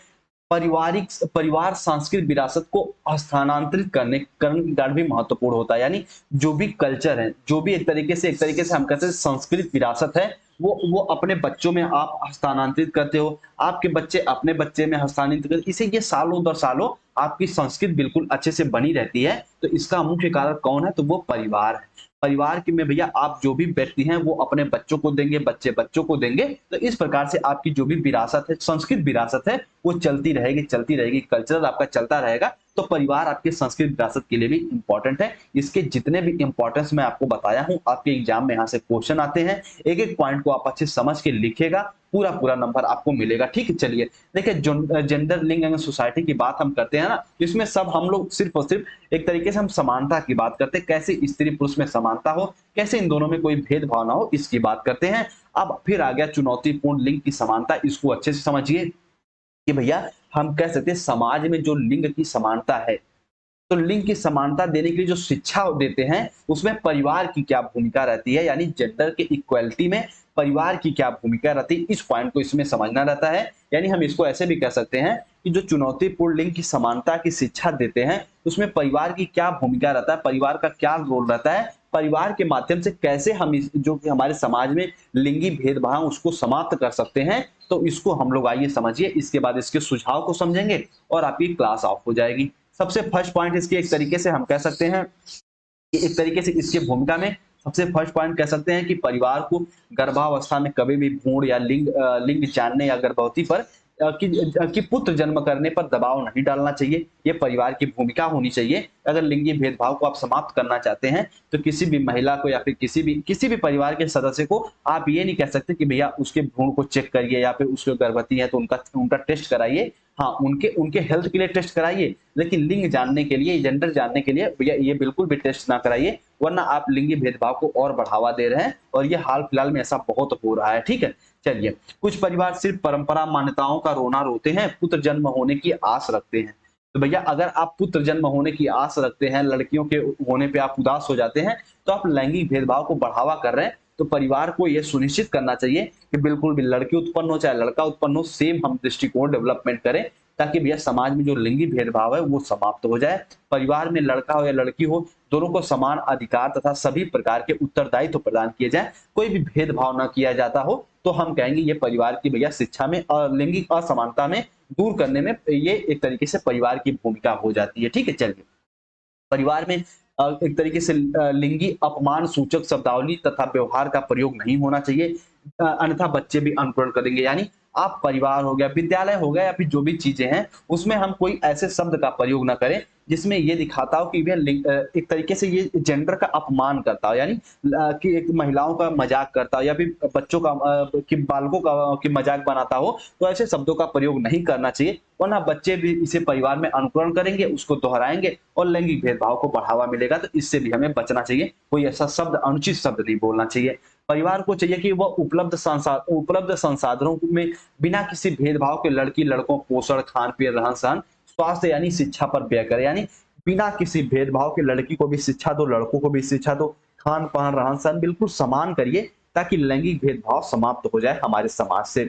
परिवार सांस्कृतिक विरासत को हस्तांतरित करने के कारण भी महत्वपूर्ण होता है। यानी जो भी कल्चर है, जो भी एक तरीके से हम कहते हैं सांस्कृतिक विरासत है, वो अपने बच्चों में आप हस्तांतरित करते हो, आपके बच्चे अपने बच्चे में हस्तांतरित करते, इसे ये सालों दर सालों आपकी संस्कृति बिल्कुल अच्छे से बनी रहती है। तो इसका मुख्य कारण कौन है, तो वो परिवार है। परिवार के में भैया आप जो भी व्यक्ति हैं वो अपने बच्चों को देंगे, बच्चे बच्चों को देंगे। तो इस प्रकार से आपकी जो भी विरासत है, संस्कृत विरासत है, वो चलती रहेगी, चलती रहेगी, कल्चर आपका चलता रहेगा। तो परिवार आपके संस्कृत विरासत के लिए भी इंपॉर्टेंट है। इसके जितने भी इंपॉर्टेंस मैं आपको बताया हूं, आपके एग्जाम में यहाँ से क्वेश्चन आते हैं, एक एक पॉइंट को आप अच्छे समझ के लिखेगा, पूरा पूरा नंबर आपको मिलेगा। ठीक है, चलिए देखिए, जेंडर, लिंग एंड सोसाइटी की बात हम करते हैं ना, इसमें सब हम लोग सिर्फ और सिर्फ एक तरीके से हम समानता की बात करते हैं, कैसे स्त्री पुरुष में समानता हो, कैसे इन दोनों में कोई भेदभाव ना हो, इसकी बात करते हैं। अब फिर आ गया चुनौतीपूर्ण लिंग की समानता, इसको अच्छे से समझिए कि भैया हम कह सकते हैं समाज में जो लिंग की समानता है, तो लिंग की समानता देने के लिए जो शिक्षा देते हैं उसमें परिवार की क्या भूमिका रहती है, यानी जेंडर के इक्वलिटी में परिवार की क्या भूमिका रहती है, इस पॉइंट को इसमें समझना रहता है। यानी हम इसको ऐसे भी कह सकते हैं कि जो चुनौतीपूर्ण लिंग की समानता की शिक्षा देते हैं उसमें परिवार की क्या भूमिका रहता है, परिवार का क्या रोल रहता है, परिवार के माध्यम से कैसे हम जो कि हमारे समाज में लिंगी भेदभाव उसको समाप्त कर सकते हैं। तो इसको हम लोग आइए समझिए, इसके बाद इसके सुझाव को समझेंगे और आपकी क्लास ऑफ हो जाएगी। सबसे फर्स्ट पॉइंट इसकी एक तरीके से हम कह सकते हैं कि एक तरीके से इसकी भूमिका में सबसे फर्स्ट पॉइंट कह सकते हैं कि परिवार को गर्भावस्था में कभी भी भ्रूण या लिंग जानने या गर्भवती पर कि पुत्र जन्म करने पर दबाव नहीं डालना चाहिए, ये परिवार की भूमिका होनी चाहिए। अगर लिंगी भेदभाव को आप समाप्त करना चाहते हैं तो किसी भी महिला को या फिर किसी भी परिवार के सदस्य को आप ये नहीं कह सकते कि भैया उसके भ्रूण को चेक करिए या फिर उसके गर्भवती है तो उनका उनका टेस्ट कराइए। हाँ, उनके उनके हेल्थ के लिए टेस्ट कराइए, लेकिन लिंग जानने के लिए, जेंडर जानने के लिए भैया ये बिल्कुल भी टेस्ट ना कराइए, वरना आप लिंगी भेदभाव को और बढ़ावा दे रहे हैं और ये हाल फिलहाल में ऐसा बहुत हो रहा है। ठीक है, चलिए, कुछ परिवार सिर्फ परंपरा मान्यताओं का रोना रोते हैं, पुत्र जन्म होने की आस रखते हैं। तो भैया अगर आप पुत्र जन्म होने की आस रखते हैं, लड़कियों के होने पे आप उदास हो जाते हैं, तो आप लैंगिक भेदभाव को बढ़ावा कर रहे हैं। तो परिवार को यह सुनिश्चित करना चाहिए कि बिल्कुल भी लड़की उत्पन्न हो चाहे लड़का उत्पन्न हो, सेम हम दृष्टिकोण डेवलपमेंट करें, ताकि भैया समाज में जो लिंगी भेदभाव है वो समाप्त हो जाए। परिवार में लड़का हो या लड़की हो, दोनों को समान अधिकार तथा सभी प्रकार के उत्तरदायित्व प्रदान किए जाए, कोई भी भेदभाव न किया जाता हो, तो हम कहेंगे ये परिवार की भैया शिक्षा में और लैंगिक असमानता में दूर करने में ये एक तरीके से परिवार की भूमिका हो जाती है। ठीक है, चलिए, परिवार में एक तरीके से लिंगी अपमान सूचक शब्दावली तथा व्यवहार का प्रयोग नहीं होना चाहिए, अन्यथा बच्चे भी अनुकरण करेंगे। यानी आप परिवार हो गया, विद्यालय हो गया या फिर जो भी चीजें हैं, उसमें हम कोई ऐसे शब्द का प्रयोग ना करें जिसमें ये दिखाता हो कि एक तरीके से ये जेंडर का अपमान करता हो, यानी कि एक महिलाओं का मजाक करता हो या फिर बच्चों का कि बालकों का की मजाक बनाता हो, तो ऐसे शब्दों का प्रयोग नहीं करना चाहिए, वरना बच्चे भी इसे परिवार में अनुकरण करेंगे, उसको दोहराएंगे और लैंगिक भेदभाव को बढ़ावा मिलेगा। तो इससे भी हमें बचना चाहिए, कोई ऐसा शब्द, अनुचित शब्द नहीं बोलना चाहिए। परिवार को चाहिए कि वह उपलब्ध संसाधनों में बिना किसी भेदभाव के लड़की लड़कों को पोषण, खान पीन, रहन सहन, स्वास्थ्य यानी शिक्षा पर व्यय करे। यानी बिना किसी भेदभाव के लड़की को भी शिक्षा दो, लड़कों को भी शिक्षा दो, खान पान, रहन सहन बिल्कुल समान करिए, ताकि लैंगिक भेदभाव समाप्त हो जाए हमारे समाज से।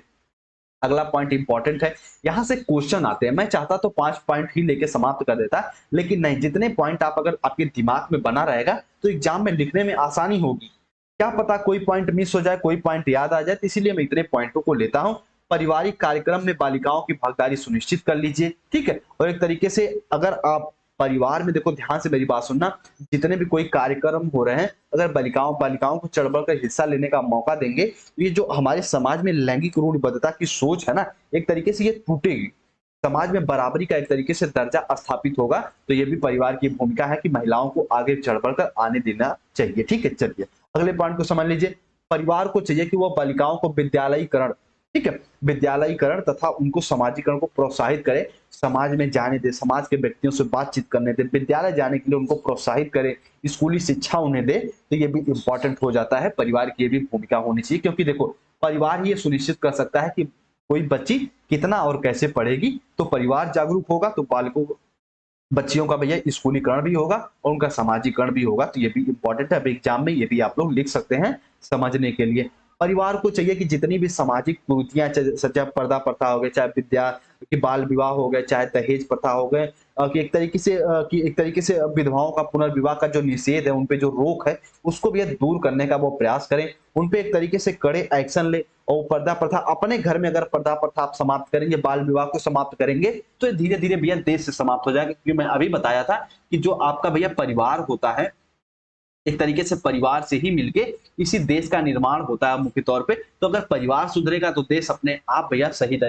अगला पॉइंट इंपॉर्टेंट है, यहां से क्वेश्चन आते हैं। मैं चाहता तो 5 पॉइंट ही लेके समाप्त कर देता, लेकिन नहीं, जितने पॉइंट आप अगर आपके दिमाग में बना रहेगा तो एग्जाम में लिखने में आसानी होगी। क्या पता कोई पॉइंट मिस हो जाए, कोई पॉइंट याद आ जाए, तो इसीलिए मैं इतने पॉइंटों को लेता हूं। पारिवारिक कार्यक्रम में बालिकाओं की भागीदारी सुनिश्चित कर लीजिए। ठीक है, और एक तरीके से अगर आप परिवार में, देखो ध्यान से मेरी बात सुनना, जितने भी कोई कार्यक्रम हो रहे हैं, अगर बालिकाओं को चढ़ बढ़ कर हिस्सा लेने का मौका देंगे, तो ये जो हमारे समाज में लैंगिक रूढ़िबद्धता की सोच है ना, एक तरीके से ये टूटेगी। समाज में बराबरी का एक तरीके से दर्जा स्थापित होगा। तो ये भी परिवार की भूमिका है कि महिलाओं को आगे चढ़ बढ़ कर आने देना चाहिए। ठीक है, चलिए अगले पॉइंट को समझ लीजिए। परिवार को चाहिए कि वह बालिकाओं को विद्यालयीकरण, ठीक है, विद्यालयीकरण तथा उनको समाजीकरण को प्रोत्साहित करे, समाज में जाने दे, समाज के व्यक्तियों से बातचीत करने दे, विद्यालय जाने के लिए उनको प्रोत्साहित करे, स्कूली शिक्षा उन्हें दे। तो ये भी इंपॉर्टेंट हो जाता है, परिवार की ये भी भूमिका होनी चाहिए, क्योंकि देखो परिवार ये सुनिश्चित कर सकता है कि कोई बच्ची कितना और कैसे पढ़ेगी। तो परिवार जागरूक होगा तो बालकों, बच्चियों का भैया स्कूलीकरण भी होगा और उनका समाजीकरण भी होगा। तो ये भी इंपॉर्टेंट है, अब एग्जाम में ये भी आप लोग लिख सकते हैं समझने के लिए। परिवार को चाहिए कि जितनी भी सामाजिक कुरीतियां, चाहे पर्दा प्रथा हो गए, चाहे विद्या कि बाल विवाह हो गए, चाहे दहेज प्रथा हो गए, कि एक तरीके से विधवाओं का पुनर्विवाह का जो निषेध है, उनपे जो रोक है, उसको भी दूर करने का वो प्रयास करें, उनपे एक तरीके से कड़े एक्शन ले। और पर्दा प्रथा अपने घर में अगर पर्दा प्रथा आप समाप्त करेंगे, बाल विवाह को समाप्त करेंगे, तो धीरे धीरे भैया देश से समाप्त हो जाएगा। क्योंकि मैं अभी बताया था कि जो आपका भैया परिवार होता है, एक तरीके से परिवार से ही मिलके इसी देश का निर्माण होता है मुख्य तौर पे। तो अगर परिवार सुधरेगा तो देश अपने आप भैया सही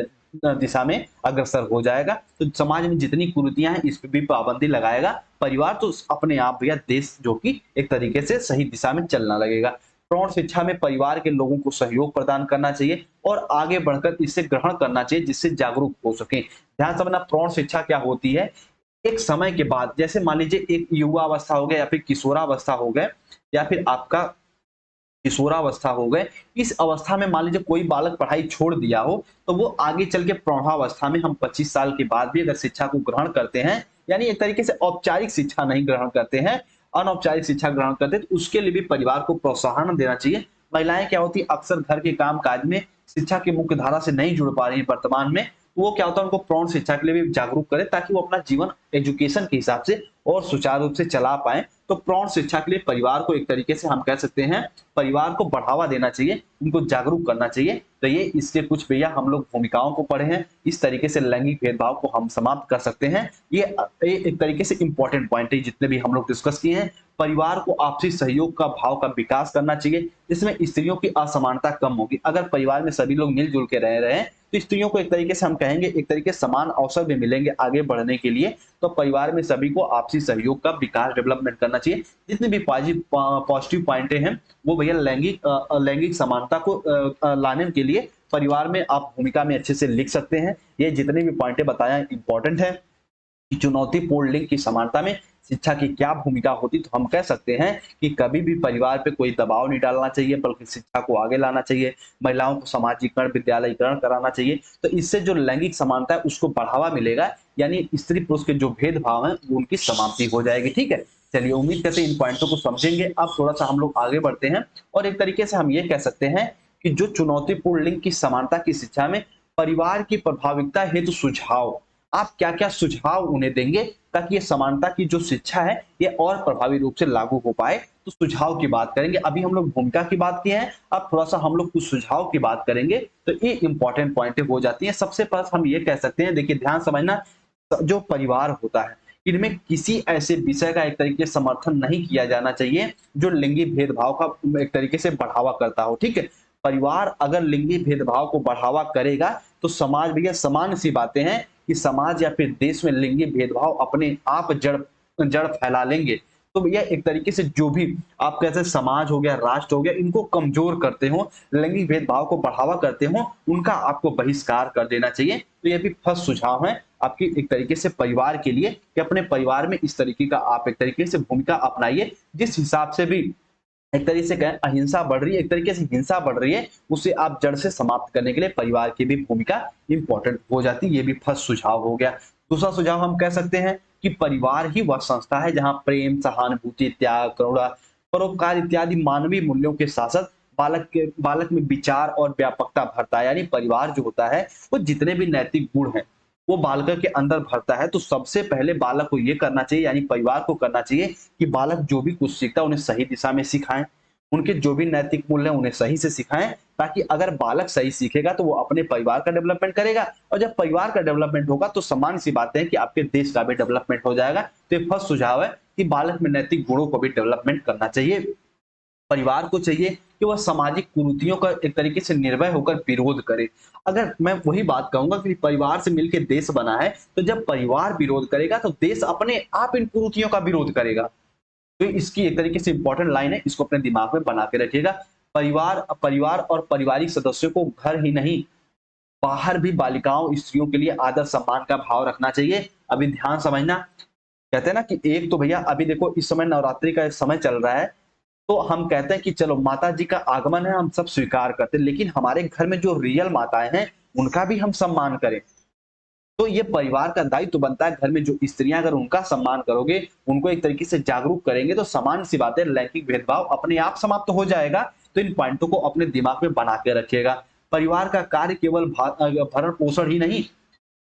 दिशा में अग्रसर हो जाएगा। तो समाज में जितनी कुरीतियां हैं, इस पे भी पाबंदी लगाएगा परिवार, तो अपने आप भैया देश जो कि एक तरीके से सही दिशा में चलना लगेगा। प्रौढ़ शिक्षा में परिवार के लोगों को सहयोग प्रदान करना चाहिए और आगे बढ़कर इसे ग्रहण करना चाहिए, जिससे जागरूक हो सके। ध्यान समझना, प्रौढ़ शिक्षा क्या होती है? एक समय के बाद, जैसे मान लीजिए एक युवा अवस्था हो गया या फिर किशोरावस्था हो गए या फिर आपका किशोरावस्था हो गए, इस अवस्था में मान लीजिए कोई बालक पढ़ाई छोड़ दिया हो, तो वो आगे चल के प्रौढ़ावस्था में हम 25 साल के बाद भी अगर शिक्षा को ग्रहण करते हैं, यानी एक तरीके से औपचारिक शिक्षा नहीं ग्रहण करते हैं, अनौपचारिक शिक्षा ग्रहण करते हैं, तो उसके लिए भी परिवार को प्रोत्साहन देना चाहिए। महिलाएं क्या होती है, अक्सर घर के काम काज में शिक्षा की मुख्य धारा से नहीं जुड़ पा रही है वर्तमान में, तो वो क्या होता है, उनको प्रौढ़ शिक्षा के लिए भी जागरूक करें, ताकि वो अपना जीवन एजुकेशन के हिसाब से और सुचारू रूप से चला पाए। तो प्रौढ़ शिक्षा के लिए परिवार को एक तरीके से हम कह सकते हैं परिवार को बढ़ावा देना चाहिए, उनको जागरूक करना चाहिए। तो ये इसके कुछ भैया हम लोग भूमिकाओं को पढ़े हैं, इस तरीके से लैंगिक भेदभाव को हम समाप्त कर सकते हैं। ये एक तरीके से इंपॉर्टेंट पॉइंट है जितने भी हम लोग डिस्कस किए हैं। परिवार को आपसी सहयोग का भाव का विकास करना चाहिए, इसमें स्त्रियों की असमानता कम होगी। अगर परिवार में सभी लोग मिलजुल के रह रहे हैं तो स्त्रियों को एक तरीके से हम कहेंगे एक तरीके समान अवसर भी मिलेंगे आगे बढ़ने के लिए। तो परिवार में सभी को आपसी सहयोग का विकास डेवलपमेंट करना चाहिए। जितने भी पॉजिटिव पॉइंटें हैं वो भैया लैंगिक समानता को लाने के लिए परिवार में आप भूमिका में अच्छे से लिख सकते हैं। ये जितने भी पॉइंटें बताया इंपॉर्टेंट है कि चुनौतीपूर्ण लिंग की समानता में शिक्षा की क्या भूमिका होती। तो हम कह सकते हैं कि कभी भी परिवार पे कोई दबाव नहीं डालना चाहिए, बल्कि शिक्षा को आगे लाना चाहिए। महिलाओं को सामाजिकरण विद्यालयीकरण कराना चाहिए। तो इससे जो लैंगिक समानता है उसको बढ़ावा मिलेगा, यानी स्त्री पुरुष के जो भेदभाव है वो उनकी समाप्ति हो जाएगी। ठीक है, चलिए उम्मीद करते हैं इन पॉइंटों को समझेंगे। अब थोड़ा सा हम लोग आगे बढ़ते हैं और एक तरीके से हम ये कह सकते हैं कि जो चुनौतीपूर्ण लिंग की समानता की शिक्षा में परिवार की प्रभाविकता हेतु सुझाव, आप क्या-क्या सुझाव उन्हें देंगे ताकि ये समानता की जो शिक्षा है ये और प्रभावी रूप से लागू हो पाए। तो सुझाव की बात करेंगे। अभी हम लोग भूमिका की बात किए हैं, अब थोड़ा सा हम लोग कुछ सुझाव की बात करेंगे। तो ये इंपॉर्टेंट पॉइंटें हो जाती हैं। सबसे पहले हम ये कह सकते हैं, देखिए ध्यान समझना, जो परिवार होता है इनमें किसी ऐसे विषय का एक तरीके से समर्थन नहीं किया जाना चाहिए जो लिंगी भेदभाव का एक तरीके से बढ़ावा करता हो। ठीक है, परिवार अगर लिंगी भेदभाव को बढ़ावा करेगा तो समाज भैया सामान्य सी बातें हैं कि समाज या फिर देश में लिंगी भेदभाव अपने आप जड़ जड़ फैला लेंगे। तो भैया एक तरीके से जो भी आप कहते हैं समाज हो गया, राष्ट्र हो गया, इनको कमजोर करते हो, लैंगिक भेदभाव को बढ़ावा करते हो, उनका आपको बहिष्कार कर देना चाहिए। तो ये भी फर्स्ट सुझाव है आपकी एक तरीके से परिवार के लिए कि अपने परिवार में इस तरीके का आप एक तरीके से भूमिका अपनाइए। जिस हिसाब से भी एक तरीके से कहें अहिंसा बढ़ रही है, एक तरीके से हिंसा बढ़ रही है, उसे आप जड़ से समाप्त करने के लिए परिवार की भी भूमिका इंपॉर्टेंट हो जाती है। ये भी फर्स्ट सुझाव हो गया। दूसरा सुझाव हम कह सकते हैं कि परिवार ही वह संस्था है जहां प्रेम, सहानुभूति, त्याग, करुणा, परोपकार इत्यादि मानवीय मूल्यों के साथ साथ बालक में विचार और व्यापकता भरता है। यानी परिवार जो होता है वो जितने भी नैतिक गुण हैं वो बालक के अंदर भरता है। तो सबसे पहले बालक को ये करना चाहिए, यानी परिवार को करना चाहिए कि बालक जो भी कुछ सीखता है उन्हें सही दिशा में सिखाएं, उनके जो भी नैतिक मूल्य हैं उन्हें सही से सिखाएं, ताकि अगर बालक सही सीखेगा तो वो अपने परिवार का डेवलपमेंट करेगा, और जब परिवार का डेवलपमेंट होगा तो सामान्य सी बात है कि आपके देश का भी डेवलपमेंट हो जाएगा। तो ये फर्स्ट सुझाव है कि बालक में नैतिक गुणों को भी डेवलपमेंट करना चाहिए। परिवार को चाहिए कि वह सामाजिक कुरीतियों का एक तरीके से निर्भय होकर विरोध करे। अगर मैं वही बात कहूंगा कि परिवार से मिलकर देश बना है, तो जब परिवार विरोध करेगा तो देश अपने आप इन कुरीतियों का विरोध करेगा। तो इसकी एक तरीके से इंपॉर्टेंट लाइन है, इसको अपने दिमाग में बना के रखिएगा। परिवार परिवार और पारिवारिक सदस्यों को घर ही नहीं बाहर भी बालिकाओं स्त्रियों के लिए आदर सम्मान का भाव रखना चाहिए। अभी ध्यान समझना, कहते हैं ना कि एक तो भैया अभी देखो इस समय नवरात्रि का समय चल रहा है, तो हम कहते हैं कि चलो माता जी का आगमन है, हम सब स्वीकार करते हैं, लेकिन हमारे घर में जो रियल माताएं हैं उनका भी हम सम्मान करें। तो ये परिवार का दायित्व बनता है, घर में जो स्त्रियां अगर उनका सम्मान करोगे, उनको एक तरीके से जागरूक करेंगे, तो सामान्य सी बात है लैंगिक भेदभाव अपने आप समाप्त हो जाएगा। तो इन पॉइंटों को अपने दिमाग में बना के रखिएगा। परिवार का कार्य केवल भरण पोषण ही नहीं,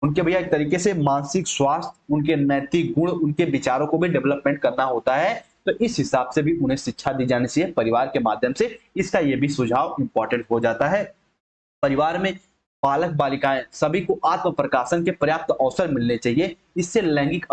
उनके भैया एक तरीके से मानसिक स्वास्थ्य, उनके नैतिक गुण, उनके विचारों को भी डेवलपमेंट करना होता है। तो इस हिसाब से भी उन्हें शिक्षा दी जानी चाहिए परिवार के माध्यम से। इसका ये भी सुझाव इंपॉर्टेंट हो जाता है। परिवार में बालक बालिकाएं सभी को आत्म प्रकाशन के पर्याप्त अवसर मिलने चाहिए। इससे लैंगिक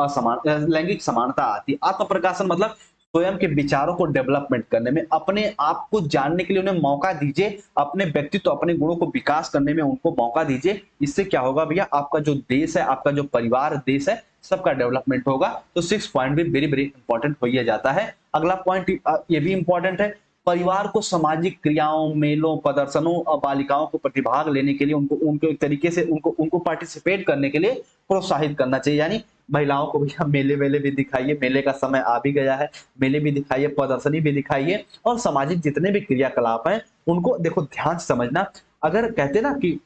समानता आती है। आत्म प्रकाशन मतलब स्वयं के विचारों को डेवलपमेंट करने में, अपने आप को जानने के लिए उन्हें मौका दीजिए, अपने व्यक्तित्व अपने गुणों को विकास करने में उनको मौका दीजिए। इससे क्या होगा भैया, आपका जो देश है, आपका जो परिवार देश है, सबका डेवलपमेंट होगा। तो 6 पॉइंट भी वेरी वेरी इंपॉर्टेंट हो ही जाता है। अगला पॉइंट ये भी इंपॉर्टेंट है, परिवार को सामाजिक क्रियाओं, मेलों, प्रदर्शनों और बालिकाओं को प्रतिभाग लेने के लिए उनको एक तरीके से उनको पार्टिसिपेट करने के लिए प्रोत्साहित करना चाहिए। यानी महिलाओं को भैया मेले वेले भी दिखाइए, मेले का समय आ भी गया है, मेले भी दिखाइए, प्रदर्शनी भी दिखाइए, और सामाजिक जितने भी क्रियाकलाप हैं उनको देखो ध्यान से समझना। अगर कहते ना कि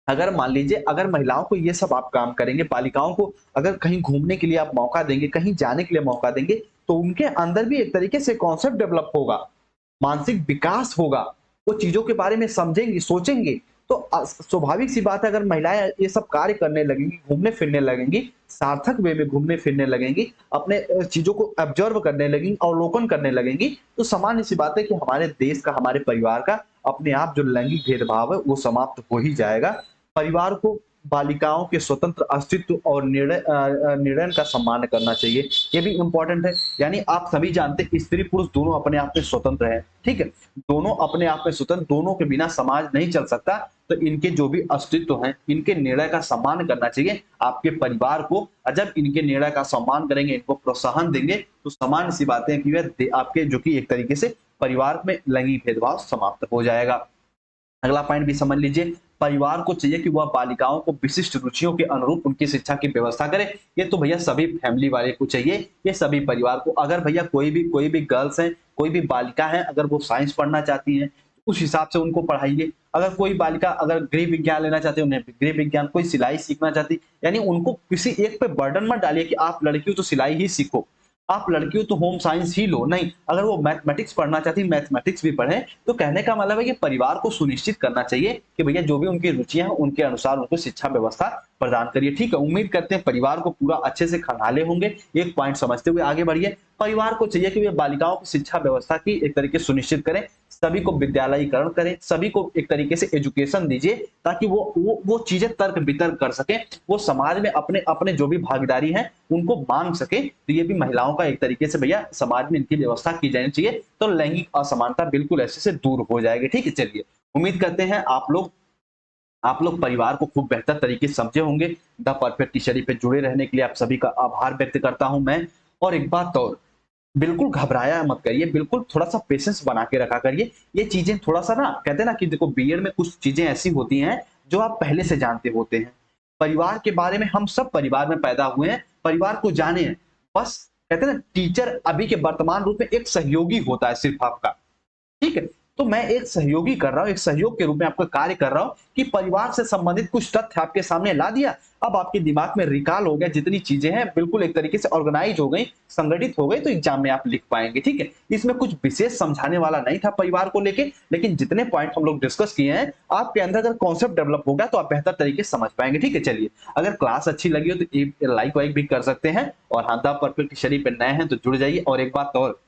अगर मान लीजिए अगर महिलाओं को ये सब आप काम करेंगे, बालिकाओं को अगर कहीं घूमने के लिए आप मौका देंगे, कहीं जाने के लिए मौका देंगे, तो उनके अंदर भी एक तरीके से कॉन्सेप्ट डेवलप होगा, मानसिक विकास होगा, वो चीजों के बारे में समझेंगे, सोचेंगे, तो स्वाभाविक सी बात है, अगर महिलाएं ये सब कार्य करने लगेंगी, घूमने फिरने लगेंगी, सार्थक वे में घूमने फिरने लगेंगी, अपने चीजों को ऑब्जर्व करने लगेंगी, अवलोकन करने लगेंगी, तो सामान्य सी बात है कि हमारे देश का, हमारे परिवार का अपने आप जो लैंगिक भेदभाव है वो समाप्त हो ही जाएगा। परिवार को बालिकाओं के स्वतंत्र अस्तित्व और निर्णय का सम्मान करना चाहिए, ये भी इम्पोर्टेंट है। यानी आप सभी जानते हैं स्त्री पुरुष दोनों अपने आप में स्वतंत्र हैं, ठीक है, दोनों अपने आप में स्वतंत्र, दोनों के बिना समाज नहीं चल सकता। तो इनके जो भी अस्तित्व हैं, इनके निर्णय का सम्मान करना चाहिए आपके परिवार को। और जब इनके निर्णय का सम्मान करेंगे, इनको प्रोत्साहन देंगे, तो सामान्य सी बातें कि वह आपके जो कि एक तरीके से परिवार में लैंगिक भेदभाव समाप्त हो जाएगा। अगला पॉइंट भी समझ लीजिए, परिवार को चाहिए कि वह बालिकाओं को विशिष्ट रुचियों के अनुरूप उनकी शिक्षा की व्यवस्था करे। ये तो भैया सभी फैमिली वाले को चाहिए, ये सभी परिवार को। अगर भैया कोई भी गर्ल्स है, कोई भी बालिका है, अगर वो साइंस पढ़ना चाहती हैं, उस हिसाब से उनको पढ़ाइए। अगर कोई बालिका अगर गृह विज्ञान लेना चाहती है, उन्हें गृह विज्ञान, कोई सिलाई सीखना चाहती, यानी उनको किसी एक पे बर्डन मत डालिए कि आप लड़की हो तो सिलाई ही सीखो, आप लड़की हो तो होम साइंस ही लो। नहीं, अगर वो मैथमेटिक्स पढ़ना चाहती, मैथमेटिक्स भी पढ़े। तो कहने का मतलब है कि परिवार को सुनिश्चित करना चाहिए कि भैया जो भी उनकी रुचियां हैं, उनके अनुसार उनको शिक्षा व्यवस्था प्रदान करिए। ठीक है, उम्मीद करते हैं परिवार को पूरा अच्छे से खंगाले होंगे। एक पॉइंट समझते हुए आगे बढ़िए। परिवार को चाहिए कि वे बालिकाओं की शिक्षा व्यवस्था की एक तरीके से सुनिश्चित करें, सभी को विद्यालयीकरण करें, सभी को एक तरीके से एजुकेशन दीजिए, ताकि वो चीजें तर्क वितर्क कर सके, वो समाज में अपने अपने जो भी भागीदारी है उनको मांग सके। तो ये भी महिलाओं का एक तरीके से भैया समाज में इनकी व्यवस्था की जानी चाहिए, तो लैंगिक असमानता बिल्कुल ऐसे से दूर हो जाएगी। ठीक है, चलिए उम्मीद करते हैं आप लोग परिवार को खूब बेहतर तरीके से समझे होंगे। द परफेक्ट टीचरी पे जुड़े रहने के लिए आप सभी का आभार व्यक्त करता हूं मैं। और एक बात और, बिल्कुल घबराया मत करिए, बिल्कुल थोड़ा-सा पेशेंस बना के रखा करिए। ये चीज़ें थोड़ा-सा ना, कहते हैं ना कि देखो बीएड में कुछ चीज़ें ऐसी होती हैं जो आप पहले से जानते होते हैं। परिवार के बारे में हम सब परिवार में पैदा हुए हैं, परिवार को जाने हैं। बस कहते हैं ना, टीचर अभी के वर्तमान रूप में एक सहयोगी होता है सिर्फ आपका। ठीक है? तो मैं एक सहयोगी कर रहा हूँ, एक सहयोग के रूप में आपका कार्य कर रहा हूँ कि परिवार से संबंधित कुछ तथ्य आपके सामने ला दिया। अब आपके दिमाग में रिकॉल हो गया, जितनी चीजें हैं बिल्कुल एक तरीके से ऑर्गेनाइज हो गई, संगठित हो गई, तो एग्जाम में आप लिख पाएंगे। ठीक है? इसमें कुछ विशेष समझाने वाला नहीं था परिवार को लेके, लेकिन जितने पॉइंट हम लोग डिस्कस किए हैं, आपके अंदर अगर कॉन्सेप्ट डेवलप हो गया तो आप बेहतर तरीके से समझ पाएंगे। ठीक है, चलिए अगर क्लास अच्छी लगी हो तो लाइक वाइक भी कर सकते हैं, और हाँ, द परफेक्ट शरीफ पे नए हैं तो जुड़ जाइए। और एक बात और,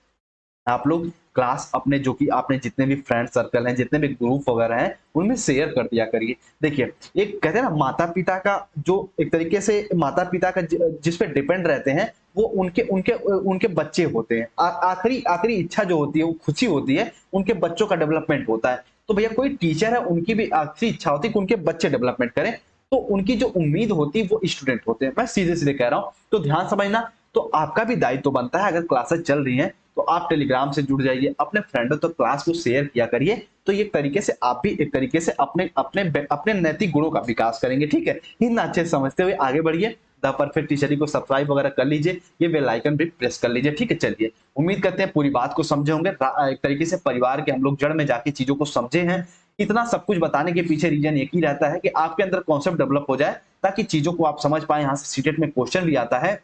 आप लोग क्लास अपने जो कि आपने जितने भी फ्रेंड सर्कल हैं, जितने भी ग्रुप वगैरह हैं, उनमें शेयर कर दिया करिए। देखिए, एक कहते हैं ना, माता-पिता का जो एक तरीके से माता-पिता का जिस पे डिपेंड रहते हैं, वो उनके उनके उनके बच्चे होते हैं। आखिरी आखिरी इच्छा जो होती है, वो खुशी होती है, उनके बच्चों का डेवलपमेंट होता है। तो भैया कोई टीचर है, उनकी भी आखिरी इच्छा होती है कि उनके बच्चे डेवलपमेंट करें, तो उनकी जो उम्मीद होती है वो स्टूडेंट होते हैं। मैं सीधे-सीधे कह रहा हूँ, तो ध्यान समझना। तो आपका भी दायित्व बनता है, अगर क्लासेस चल रही हैं तो आप टेलीग्राम से जुड़ जाइए, अपने फ्रेंडों तक क्लास को शेयर किया करिए। तो ये तरीके से आप भी एक तरीके से अपने अपने अपने नैतिक गुणों का विकास करेंगे। ठीक है, इन अच्छे समझते हुए आगे बढ़िए। द परफेक्ट टीचरी को सब्सक्राइब वगैरह कर लीजिए, ये बेल आइकन भी प्रेस कर लीजिए। ठीक है, चलिए उम्मीद करते हैं पूरी बात को समझे होंगे। एक तरीके से परिवार के हम लोग जड़ में जाके चीजों को समझे हैं। इतना सब कुछ बताने के पीछे रीजन एक ही रहता है कि आपके अंदर कॉन्सेप्ट डेवलप हो जाए, ताकि चीजों को आप समझ पाए। यहाँ से सीटेट में क्वेश्चन भी आता है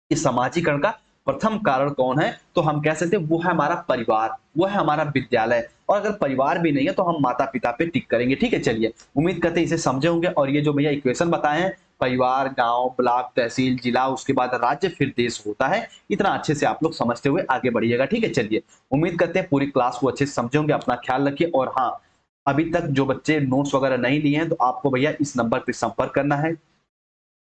कि समाजीकरण का प्रथम कारण कौन है, तो हम कह सकते हैं वो है हमारा परिवार, वो है हमारा विद्यालय। और अगर परिवार भी नहीं है तो हम माता पिता पे टिक करेंगे। ठीक है, चलिए उम्मीद करते हैं इसे समझे होंगे। और ये जो भैया इक्वेशन बताए हैं, परिवार, गांव, ब्लॉक, तहसील, जिला, उसके बाद राज्य, फिर देश होता है, इतना अच्छे से आप लोग समझते हुए आगे बढ़िएगा। ठीक है, चलिए उम्मीद करते हैं पूरी क्लास को अच्छे से समझे होंगे। अपना ख्याल रखिए। और हाँ, अभी तक जो बच्चे नोट्स वगैरह नहीं लिए हैं, तो आपको भैया इस नंबर पे संपर्क करना है,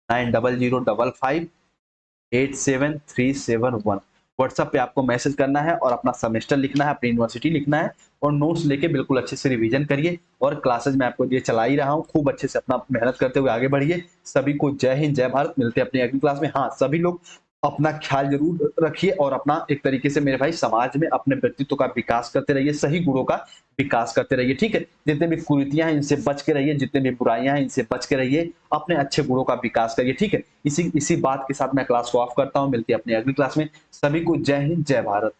9005587371। व्हाट्सएप पे आपको मैसेज करना है और अपना सेमेस्टर लिखना है, अपनी यूनिवर्सिटी लिखना है, और नोट्स लेके बिल्कुल अच्छे से रिवीजन करिए। और क्लासेज में आपको ये चला ही रहा हूँ, खूब अच्छे से अपना मेहनत करते हुए आगे बढ़िए। सभी को जय हिंद, जय भारत। मिलते हैं अपनी अगली क्लास में। हाँ, सभी लोग अपना ख्याल जरूर रखिए, और अपना एक तरीके से मेरे भाई समाज में अपने व्यक्तित्व का विकास करते रहिए, सही गुणों का विकास करते रहिए। ठीक है, जितने भी कुरीतियां हैं इनसे बच के रहिए, जितने भी बुराइयां हैं इनसे बच के रहिए, अपने अच्छे गुणों का विकास करिए। ठीक है, इसी इसी बात के साथ मैं क्लास को ऑफ करता हूँ। मिलती है अपनी अगली क्लास में। सभी को जय हिंद, जय भारत।